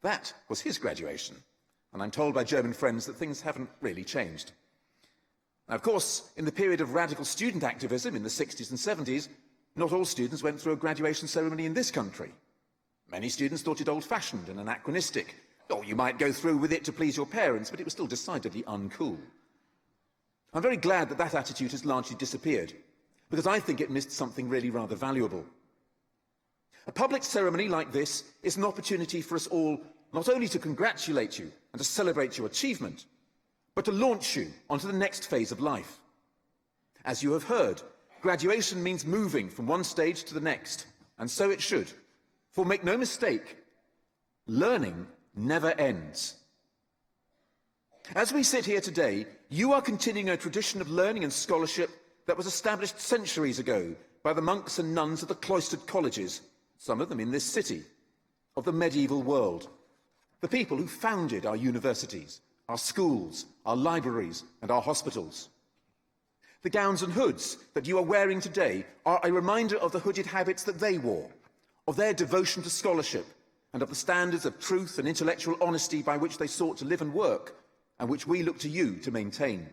That was his graduation, and I'm told by German friends that things haven't really changed. Now, of course, in the period of radical student activism in the 60s and 70s, not all students went through a graduation ceremony in this country. Many students thought it old-fashioned and anachronistic. Oh, you might go through with it to please your parents, but it was still decidedly uncool. I'm very glad that that attitude has largely disappeared, because I think it missed something really rather valuable. A public ceremony like this is an opportunity for us all not only to congratulate you and to celebrate your achievement, but to launch you onto the next phase of life. As you have heard, graduation means moving from one stage to the next, and so it should. For make no mistake, learning never ends. As we sit here today, you are continuing a tradition of learning and scholarship that was established centuries ago by the monks and nuns of the cloistered colleges, some of them in this city, of the medieval world, the people who founded our universities, our schools, our libraries, and our hospitals. The gowns and hoods that you are wearing today are a reminder of the hooded habits that they wore, of their devotion to scholarship, and of the standards of truth and intellectual honesty by which they sought to live and work, and which we look to you to maintain.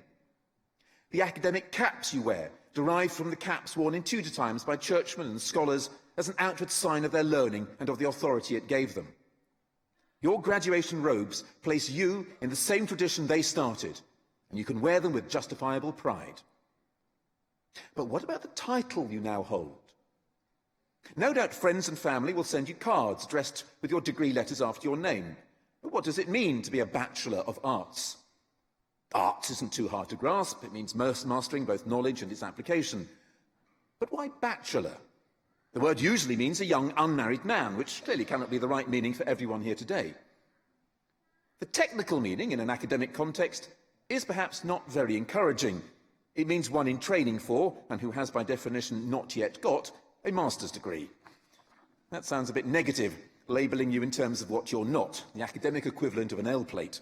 The academic caps you wear derive from the caps worn in Tudor times by churchmen and scholars as an outward sign of their learning and of the authority it gave them. Your graduation robes place you in the same tradition they started, and you can wear them with justifiable pride. But what about the title you now hold? No doubt friends and family will send you cards addressed with your degree letters after your name. But what does it mean to be a Bachelor of Arts? Arts isn't too hard to grasp. It means mastering both knowledge and its application. But why bachelor? The word usually means a young unmarried man, which clearly cannot be the right meaning for everyone here today. The technical meaning in an academic context is perhaps not very encouraging. It means one in training for, and who has by definition not yet got, a master's degree. That sounds a bit negative, labelling you in terms of what you're not, the academic equivalent of an L plate.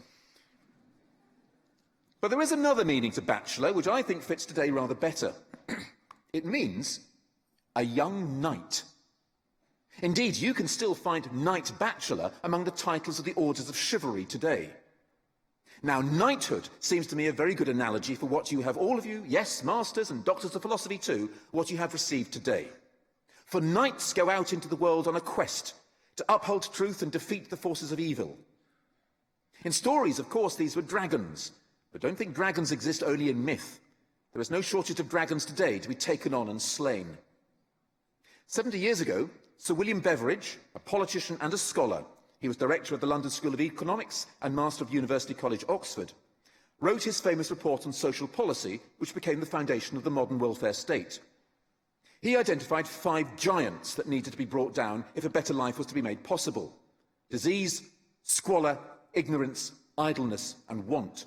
But there is another meaning to bachelor, which I think fits today rather better. It means a young knight. Indeed, you can still find Knight Bachelor among the titles of the orders of chivalry today. Now, knighthood seems to me a very good analogy for what you have, all of you, yes, masters and doctors of philosophy too, what you have received today. For knights go out into the world on a quest to uphold truth and defeat the forces of evil. In stories, of course, these were dragons, but don't think dragons exist only in myth. There is no shortage of dragons today to be taken on and slain. 70 years ago, Sir William Beveridge, a politician and a scholar, he was director of the London School of Economics and master of University College, Oxford, wrote his famous report on social policy, which became the foundation of the modern welfare state. He identified 5 giants that needed to be brought down if a better life was to be made possible: disease, squalor, ignorance, idleness, and want.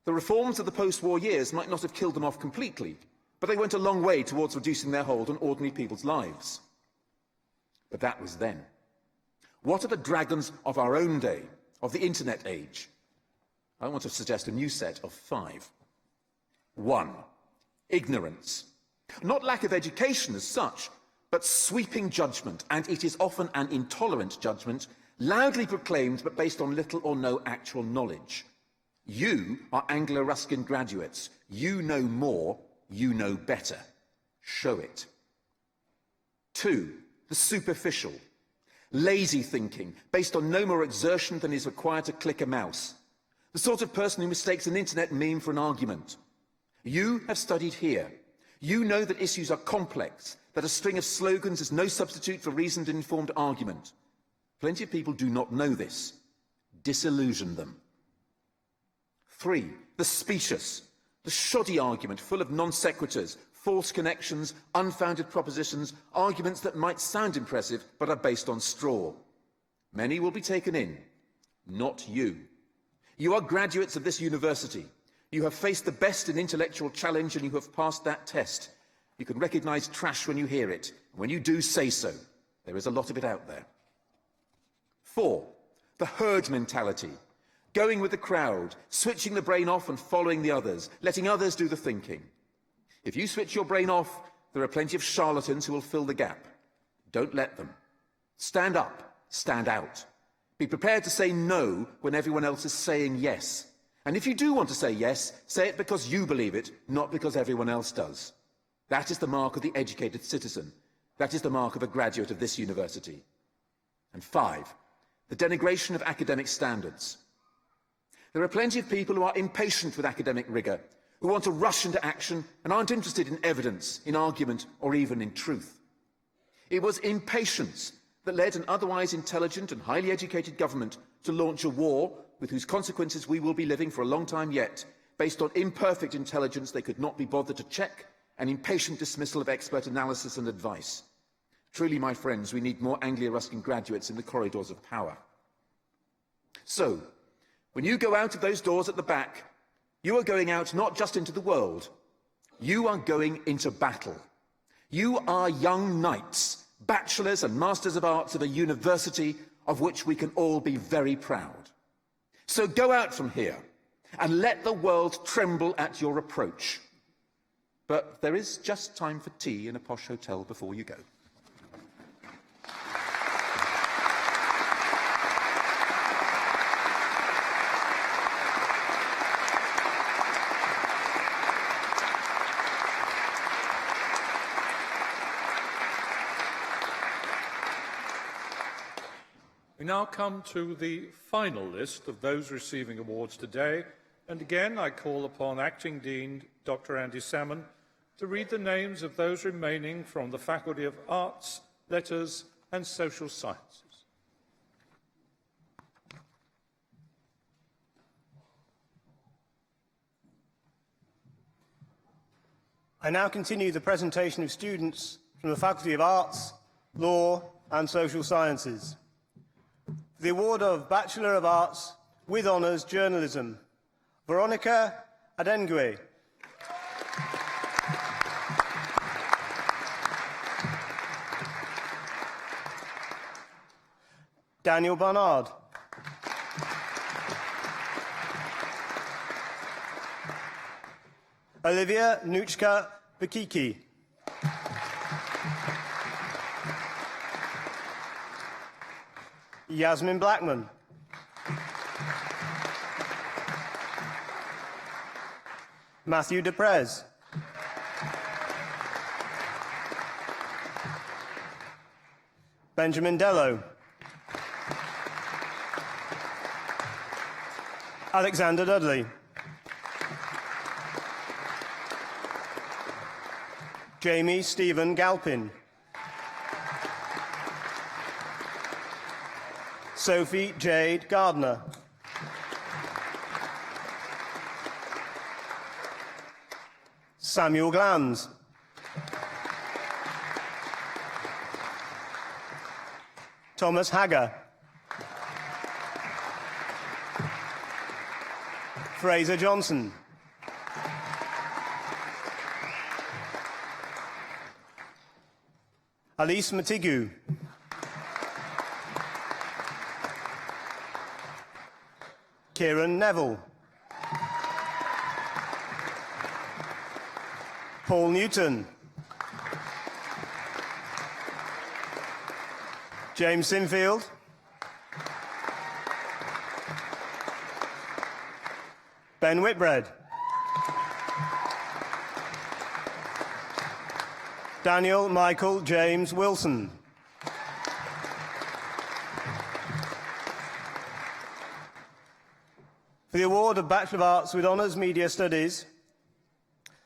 The reforms of the post-war years might not have killed them off completely, but they went a long way towards reducing their hold on ordinary people's lives. But that was then. What are the dragons of our own day, of the internet age? I want to suggest a new set of 5. 1. Ignorance. Not lack of education as such, but sweeping judgment, and it is often an intolerant judgment, loudly proclaimed but based on little or no actual knowledge. You are Anglia Ruskin graduates. You know more, you know better. Show it. 2, the superficial. Lazy thinking, based on no more exertion than is required to click a mouse. The sort of person who mistakes an internet meme for an argument. You have studied here. You know that issues are complex, that a string of slogans is no substitute for reasoned and informed argument. Plenty of people do not know this. Disillusion them. 3, the specious, the shoddy argument full of non sequiturs, false connections, unfounded propositions, arguments that might sound impressive but are based on straw. Many will be taken in, not you. You are graduates of this university. You have faced the best in intellectual challenge and you have passed that test. You can recognise trash when you hear it. And when you do, say so. There is a lot of it out there. 4, the herd mentality. Going with the crowd, switching the brain off and following the others, letting others do the thinking. If you switch your brain off, there are plenty of charlatans who will fill the gap. Don't let them. Stand up, stand out. Be prepared to say no when everyone else is saying yes. And if you do want to say yes, say it because you believe it, not because everyone else does. That is the mark of the educated citizen. That is the mark of a graduate of this university. And 5, the denigration of academic standards. There are plenty of people who are impatient with academic rigour, who want to rush into action and aren't interested in evidence, in argument, or even in truth. It was impatience that led an otherwise intelligent and highly educated government to launch a war with whose consequences we will be living for a long time yet, based on imperfect intelligence they could not be bothered to check, and impatient dismissal of expert analysis and advice. Truly, my friends, we need more Anglia Ruskin graduates in the corridors of power. So, when you go out of those doors at the back, you are going out not just into the world, you are going into battle. You are young knights, bachelors and masters of arts of a university of which we can all be very proud. So go out from here and let the world tremble at your approach. But there is just time for tea in a posh hotel before you go. We now come to the final list of those receiving awards today, and again I call upon Acting Dean Dr. Andy Salmon to read the names of those remaining from the Faculty of Arts, Letters and Social Sciences. I now continue the presentation of students from the Faculty of Arts, Law and Social Sciences. The award of Bachelor of Arts with Honours Journalism, Veronica Adengue. Daniel Barnard. Olivia Nuchka Bakiki. Yasmin Blackman. Matthew Deprez. Benjamin Dello. Alexander Dudley. Jamie Stephen Galpin. Sophie Jade Gardner. Samuel Glanz. Thomas Hagger. Fraser Johnson. Alice Matigu. Kieran Neville. Paul Newton. James Sinfield. Ben Whitbread. Daniel Michael James Wilson. For the award of Bachelor of Arts with Honours Media Studies,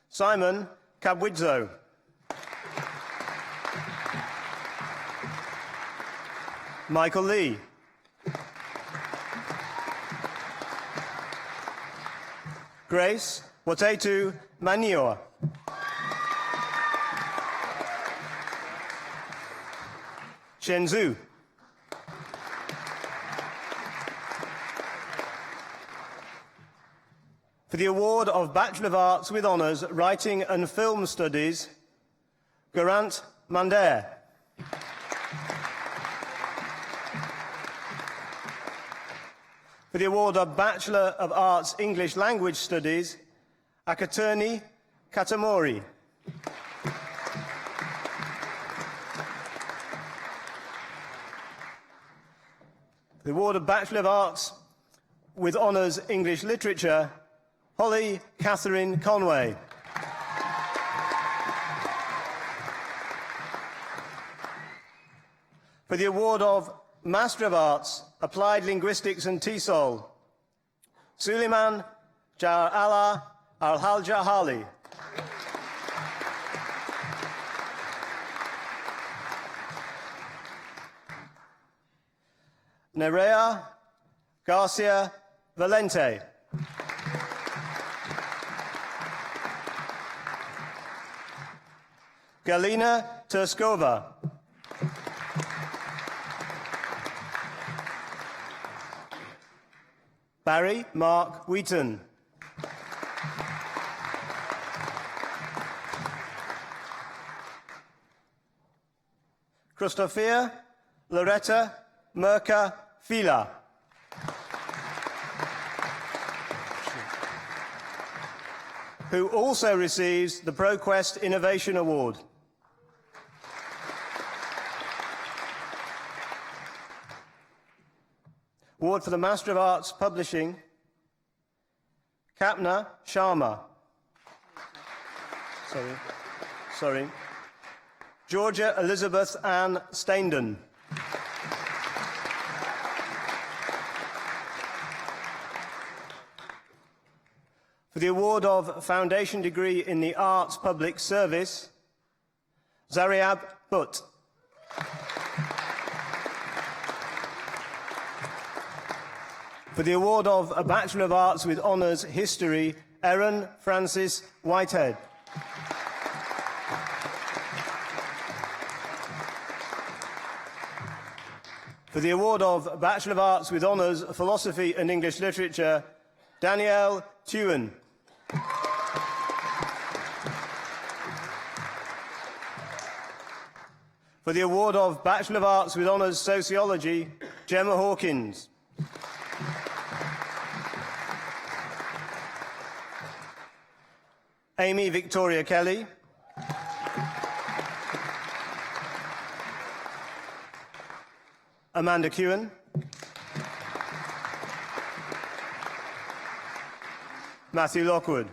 Simon Kabwidzo. Michael Lee. Grace Watetu Manioa. Shenzhou. For the award of Bachelor of Arts with Honours Writing and Film Studies, Garant Mandair. For the award of Bachelor of Arts English Language Studies, Akaturni Katamori. For the award of Bachelor of Arts with Honours English Literature, Holly Catherine Conway. For the award of Master of Arts, Applied Linguistics and TESOL, Suleiman Jar Allah Al-Haljahali. Nerea Garcia Valente. Galina Terskova. Barry Mark Wheaton. Christophia Loretta Merca Fila. Who also receives the ProQuest Innovation Award. Award for the Master of Arts Publishing, Kapna Sharma. Sorry. Georgia Elizabeth Ann Stainden. For the award of Foundation Degree in the Arts Public Service, Zariab Butt. For the award of a Bachelor of Arts with Honours History, Erin Francis Whitehead. For the award of Bachelor of Arts with Honours Philosophy and English Literature, Danielle Tuan. For the award of Bachelor of Arts with Honours Sociology, Gemma Hawkins. Amy Victoria Kelly. Amanda Kewen. Matthew Lockwood.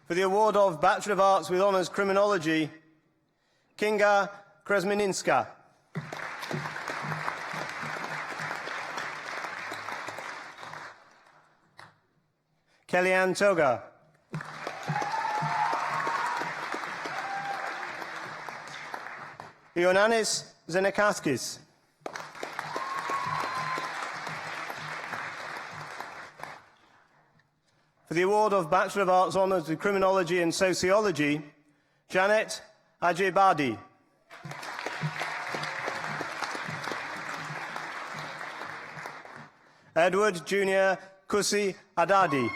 For the award of Bachelor of Arts with Honours Criminology, Kinga Kresmininska. Kellyanne Toga. Ioannis Zenekaskis. For the award of Bachelor of Arts Honours with Criminology and Sociology, Janet Ajibadi. Edward Junior Kusi Adadi.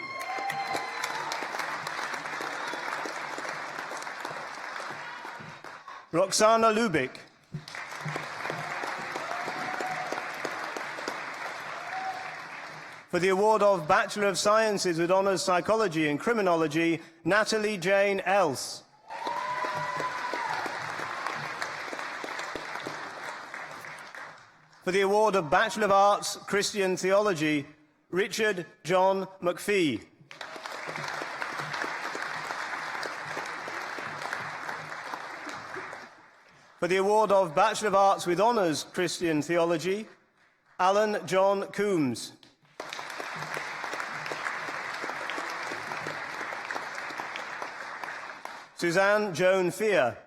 Roxana Lubik. For the award of Bachelor of Sciences with Honours Psychology and Criminology, Natalie Jane Else. For the award of Bachelor of Arts, Christian Theology, Richard John McPhee. For the award of Bachelor of Arts with Honours, Christian Theology, Alan John Coombs. Suzanne Joan Fear.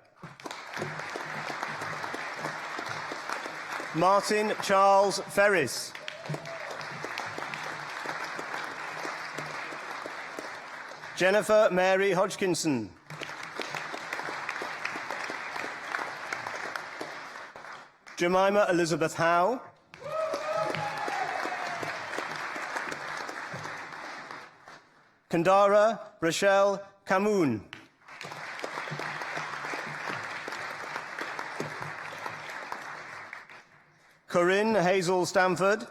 Martin Charles Ferris. Jennifer Mary Hodgkinson. Jemima Elizabeth Howe. Kandara Rochelle Camoon. Corinne Hazel Stamford.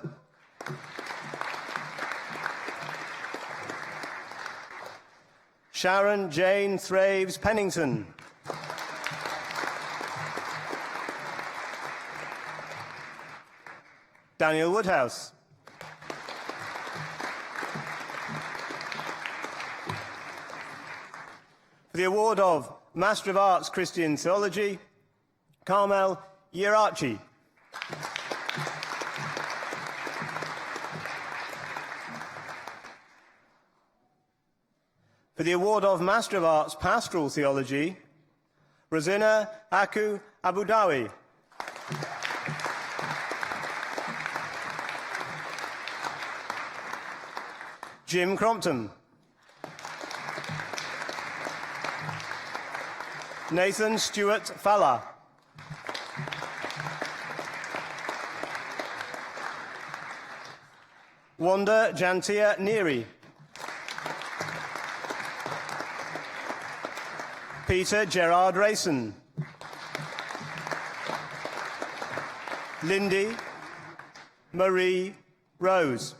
Sharon Jane Thraves Pennington. Daniel Woodhouse. For the award of Master of Arts Christian Theology, Carmel Yerachi. For the award of Master of Arts Pastoral Theology, Rosina Aku Abudawi. Jim Crompton. Nathan Stewart Falla. Wanda Jantia Neary. Peter Gerard Rayson. Lindy Marie Rose.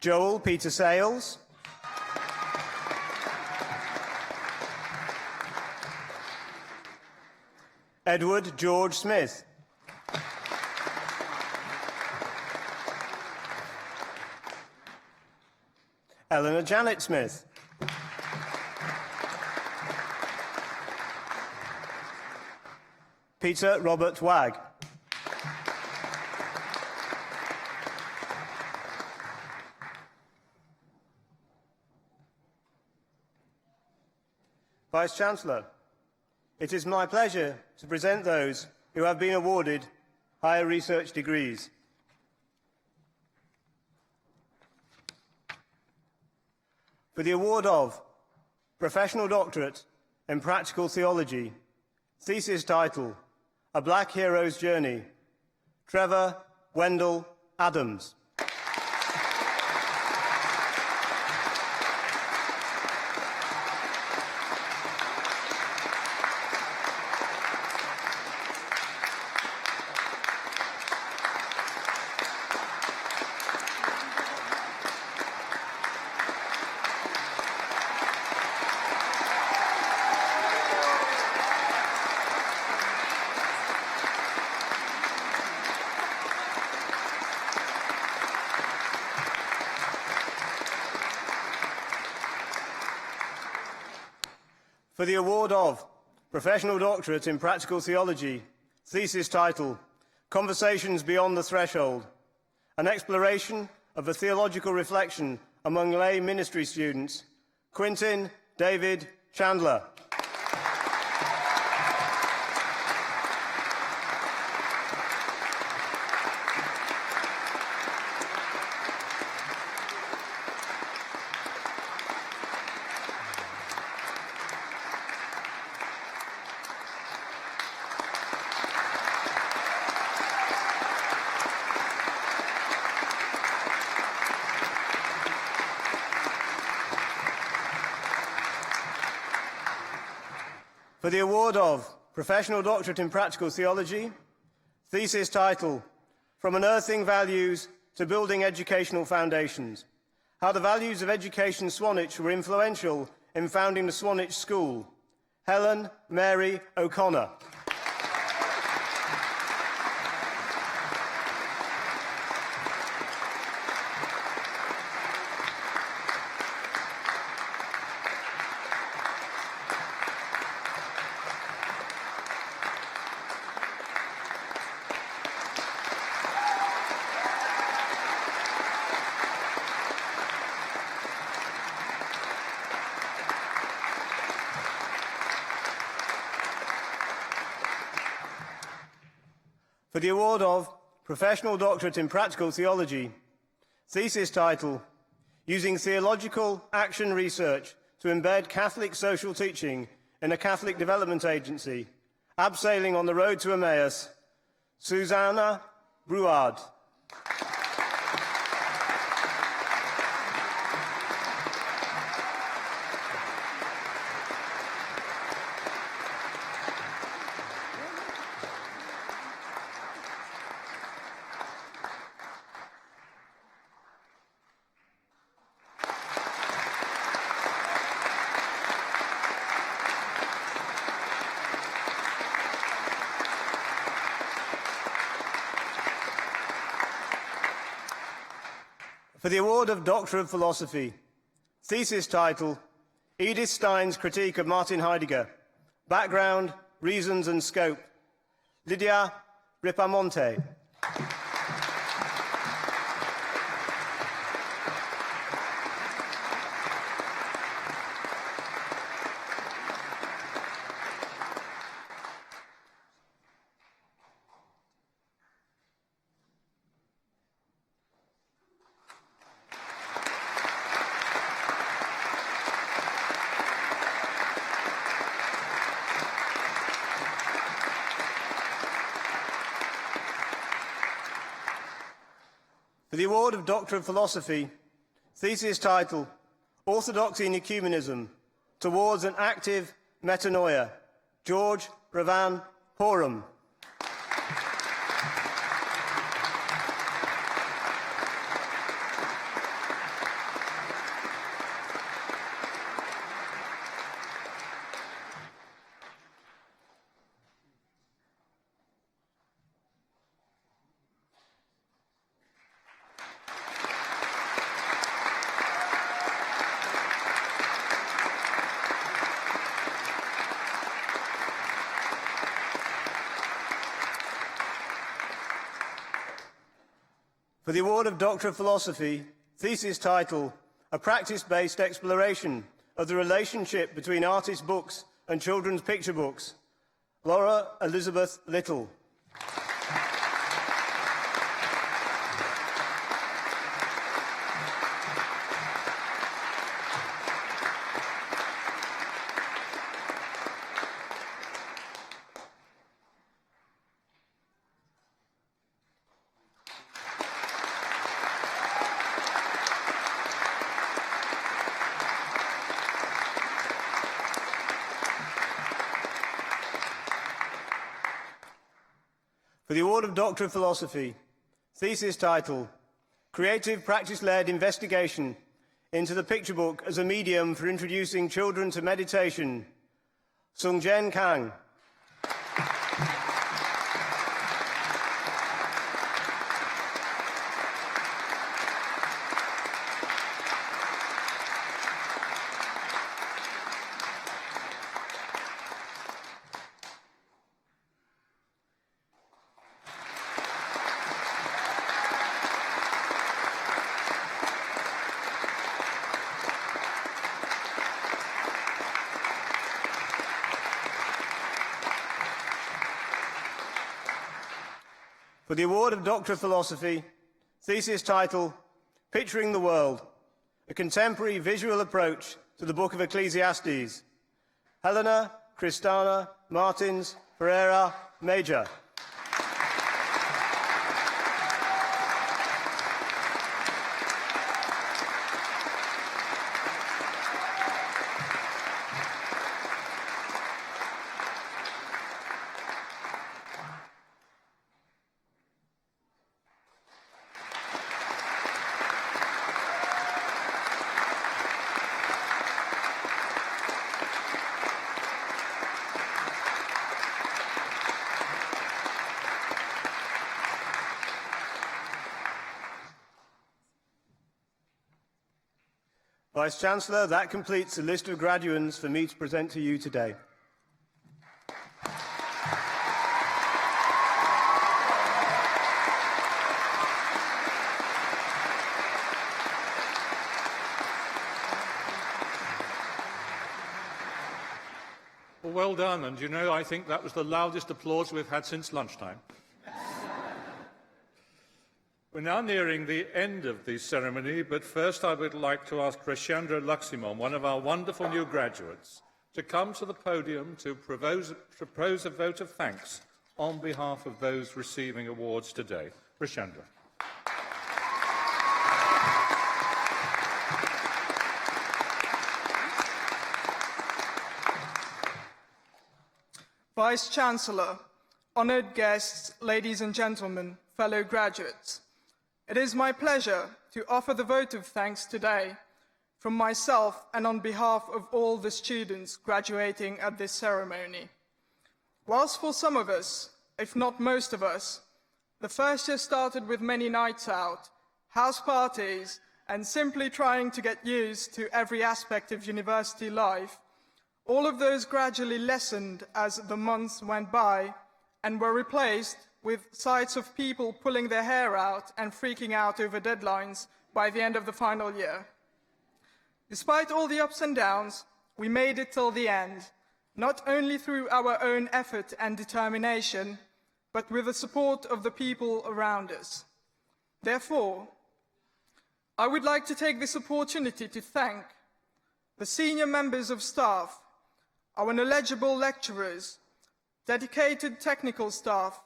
Joel Peter Sales. Edward George Smith. Eleanor Janet Smith. Peter Robert Wagg. Vice-Chancellor, it is my pleasure to present those who have been awarded higher research degrees. For the award of Professional Doctorate in Practical Theology, thesis title, A Black Hero's Journey, Trevor Wendell Adams. For the award of Professional Doctorate in Practical Theology, thesis title, Conversations Beyond the Threshold, an exploration of a theological reflection among lay ministry students, Quintin David Chandler. For the award of Professional Doctorate in Practical Theology, thesis title, From Unearthing Values to Building Educational Foundations, how the values of education Swanage were influential in founding the Swanage School, Helen Mary O'Connor. For the award of Professional Doctorate in Practical Theology, thesis title, Using Theological Action Research to Embed Catholic Social Teaching in a Catholic Development Agency, Abseiling on the Road to Emmaus, Susanna Brouard. For the award of Doctor of Philosophy, thesis title, Edith Stein's Critique of Martin Heidegger, Background, Reasons and Scope, Lydia Ripamonte. For the award of Doctor of Philosophy, thesis title, Orthodoxy in Ecumenism, Towards an Active Metanoia, George Ravan Porum. For the award of Doctor of Philosophy, thesis title, A Practice-Based Exploration of the Relationship between Artist Books and Children's Picture Books, Laura Elizabeth Little. For the award of Doctor of Philosophy, thesis title, Creative Practice-Led Investigation into the Picture Book as a Medium for Introducing Children to Meditation, Sung-Jen Kang. For the award of Doctor of Philosophy, thesis title, Picturing the World, a Contemporary Visual Approach to the Book of Ecclesiastes, Helena Cristana Martins Ferreira Major. Vice-Chancellor, that completes the list of graduands for me to present to you today. Well done, and you know, I think that was the loudest applause we've had since lunchtime. We're now nearing the end of the ceremony, but first I would like to ask Anglia Ruskin, one of our wonderful new graduates, to come to the podium to propose a vote of thanks on behalf of those receiving awards today. Anglia. Vice-Chancellor, honoured guests, ladies and gentlemen, fellow graduates, it is my pleasure to offer the vote of thanks today from myself and on behalf of all the students graduating at this ceremony. Whilst for some of us, if not most of us, the first year started with many nights out, house parties, and simply trying to get used to every aspect of university life, all of those gradually lessened as the months went by and were replaced with sights of people pulling their hair out and freaking out over deadlines by the end of the final year. Despite all the ups and downs, we made it till the end, not only through our own effort and determination, but with the support of the people around us. Therefore, I would like to take this opportunity to thank the senior members of staff, our knowledgeable lecturers, dedicated technical staff,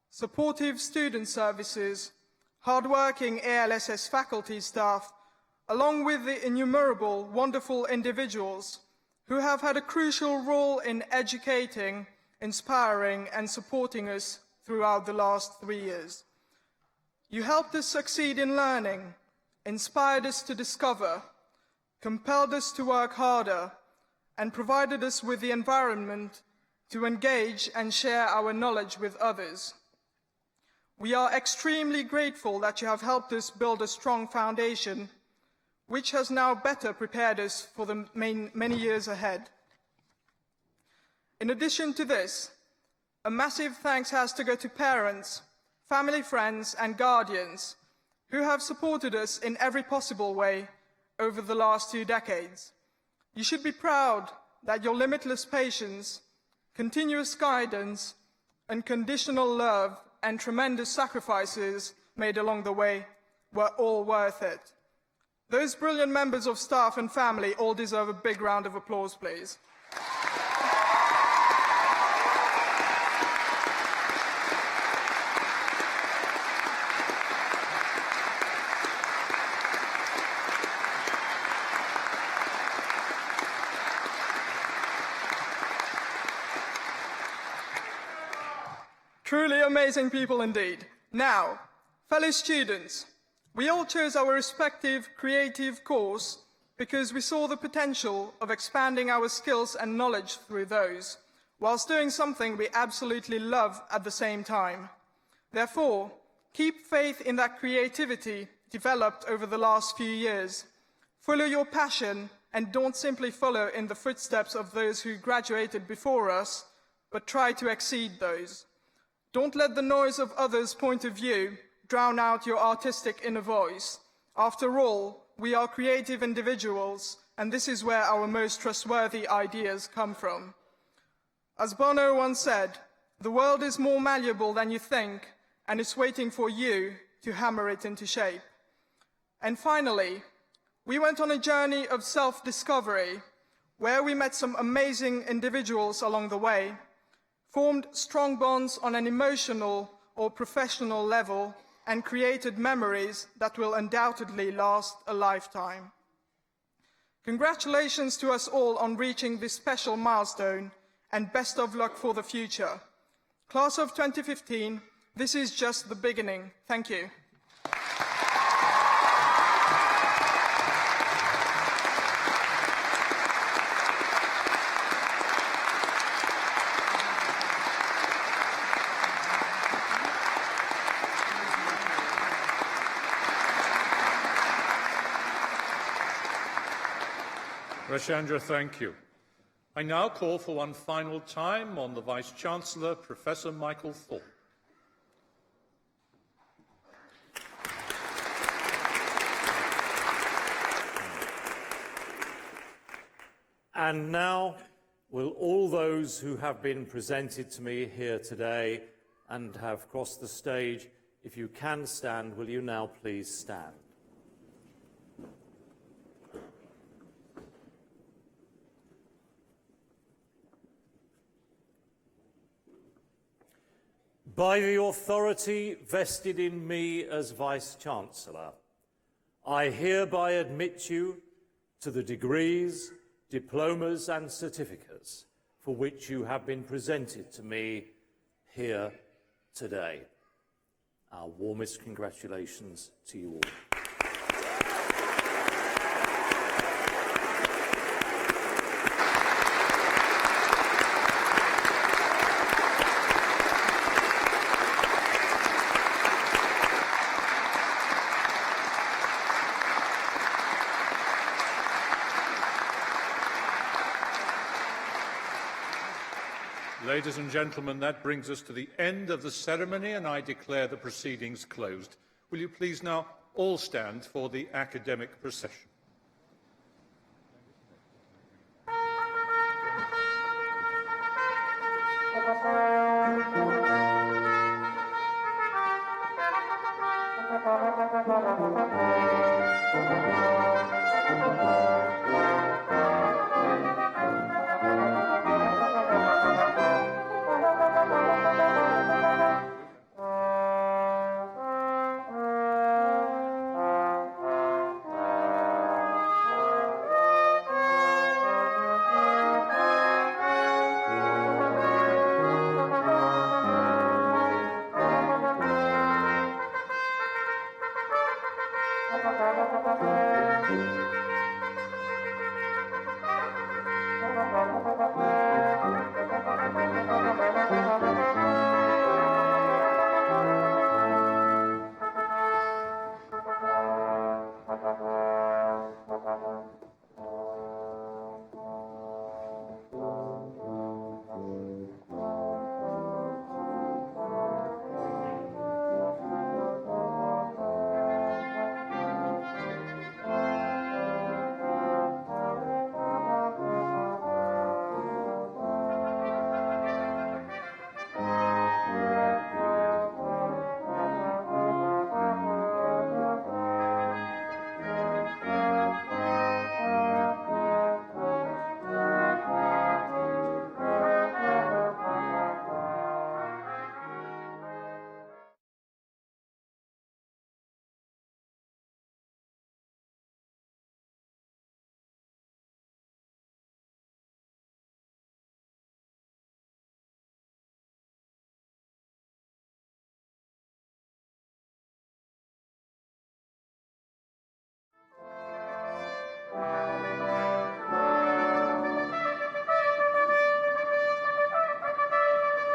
supportive student services, hard-working ALSS faculty staff, along with the innumerable wonderful individuals who have had a crucial role in educating, inspiring, and supporting us throughout the last 3 years. You helped us succeed in learning, inspired us to discover, compelled us to work harder, and provided us with the environment to engage and share our knowledge with others. We are extremely grateful that you have helped us build a strong foundation, which has now better prepared us for the many years ahead. In addition to this, a massive thanks has to go to parents, family, friends, and guardians who have supported us in every possible way over the last 2 decades. You should be proud that your limitless patience, continuous guidance, unconditional love, and tremendous sacrifices made along the way were all worth it. Those brilliant members of staff and family all deserve a big round of applause, please. Truly amazing people indeed. Now, fellow students, we all chose our respective creative course because we saw the potential of expanding our skills and knowledge through those, whilst doing something we absolutely love at the same time. Therefore, keep faith in that creativity developed over the last few years. Follow your passion and don't simply follow in the footsteps of those who graduated before us, but try to exceed those. Don't let the noise of others' point of view drown out your artistic inner voice. After all, we are creative individuals, and this is where our most trustworthy ideas come from. As Bono once said, the world is more malleable than you think, and it's waiting for you to hammer it into shape. And finally, we went on a journey of self-discovery, where we met some amazing individuals along the way, formed strong bonds on an emotional or professional level, and created memories that will undoubtedly last a lifetime. Congratulations to us all on reaching this special milestone, and best of luck for the future. Class of 2015, this is just the beginning. Thank you. Rashandra, thank you. I now call for one final time on the Vice-Chancellor, Professor Michael Thorpe. And now, will all those who have been presented to me here today and have crossed the stage, if you can stand, will you now please stand? By the authority vested in me as Vice-Chancellor, I hereby admit you to the degrees, diplomas and certificates for which you have been presented to me here today. Our warmest congratulations to you all. Ladies and gentlemen, that brings us to the end of the ceremony, and I declare the proceedings closed. Will you please now all stand for the academic procession?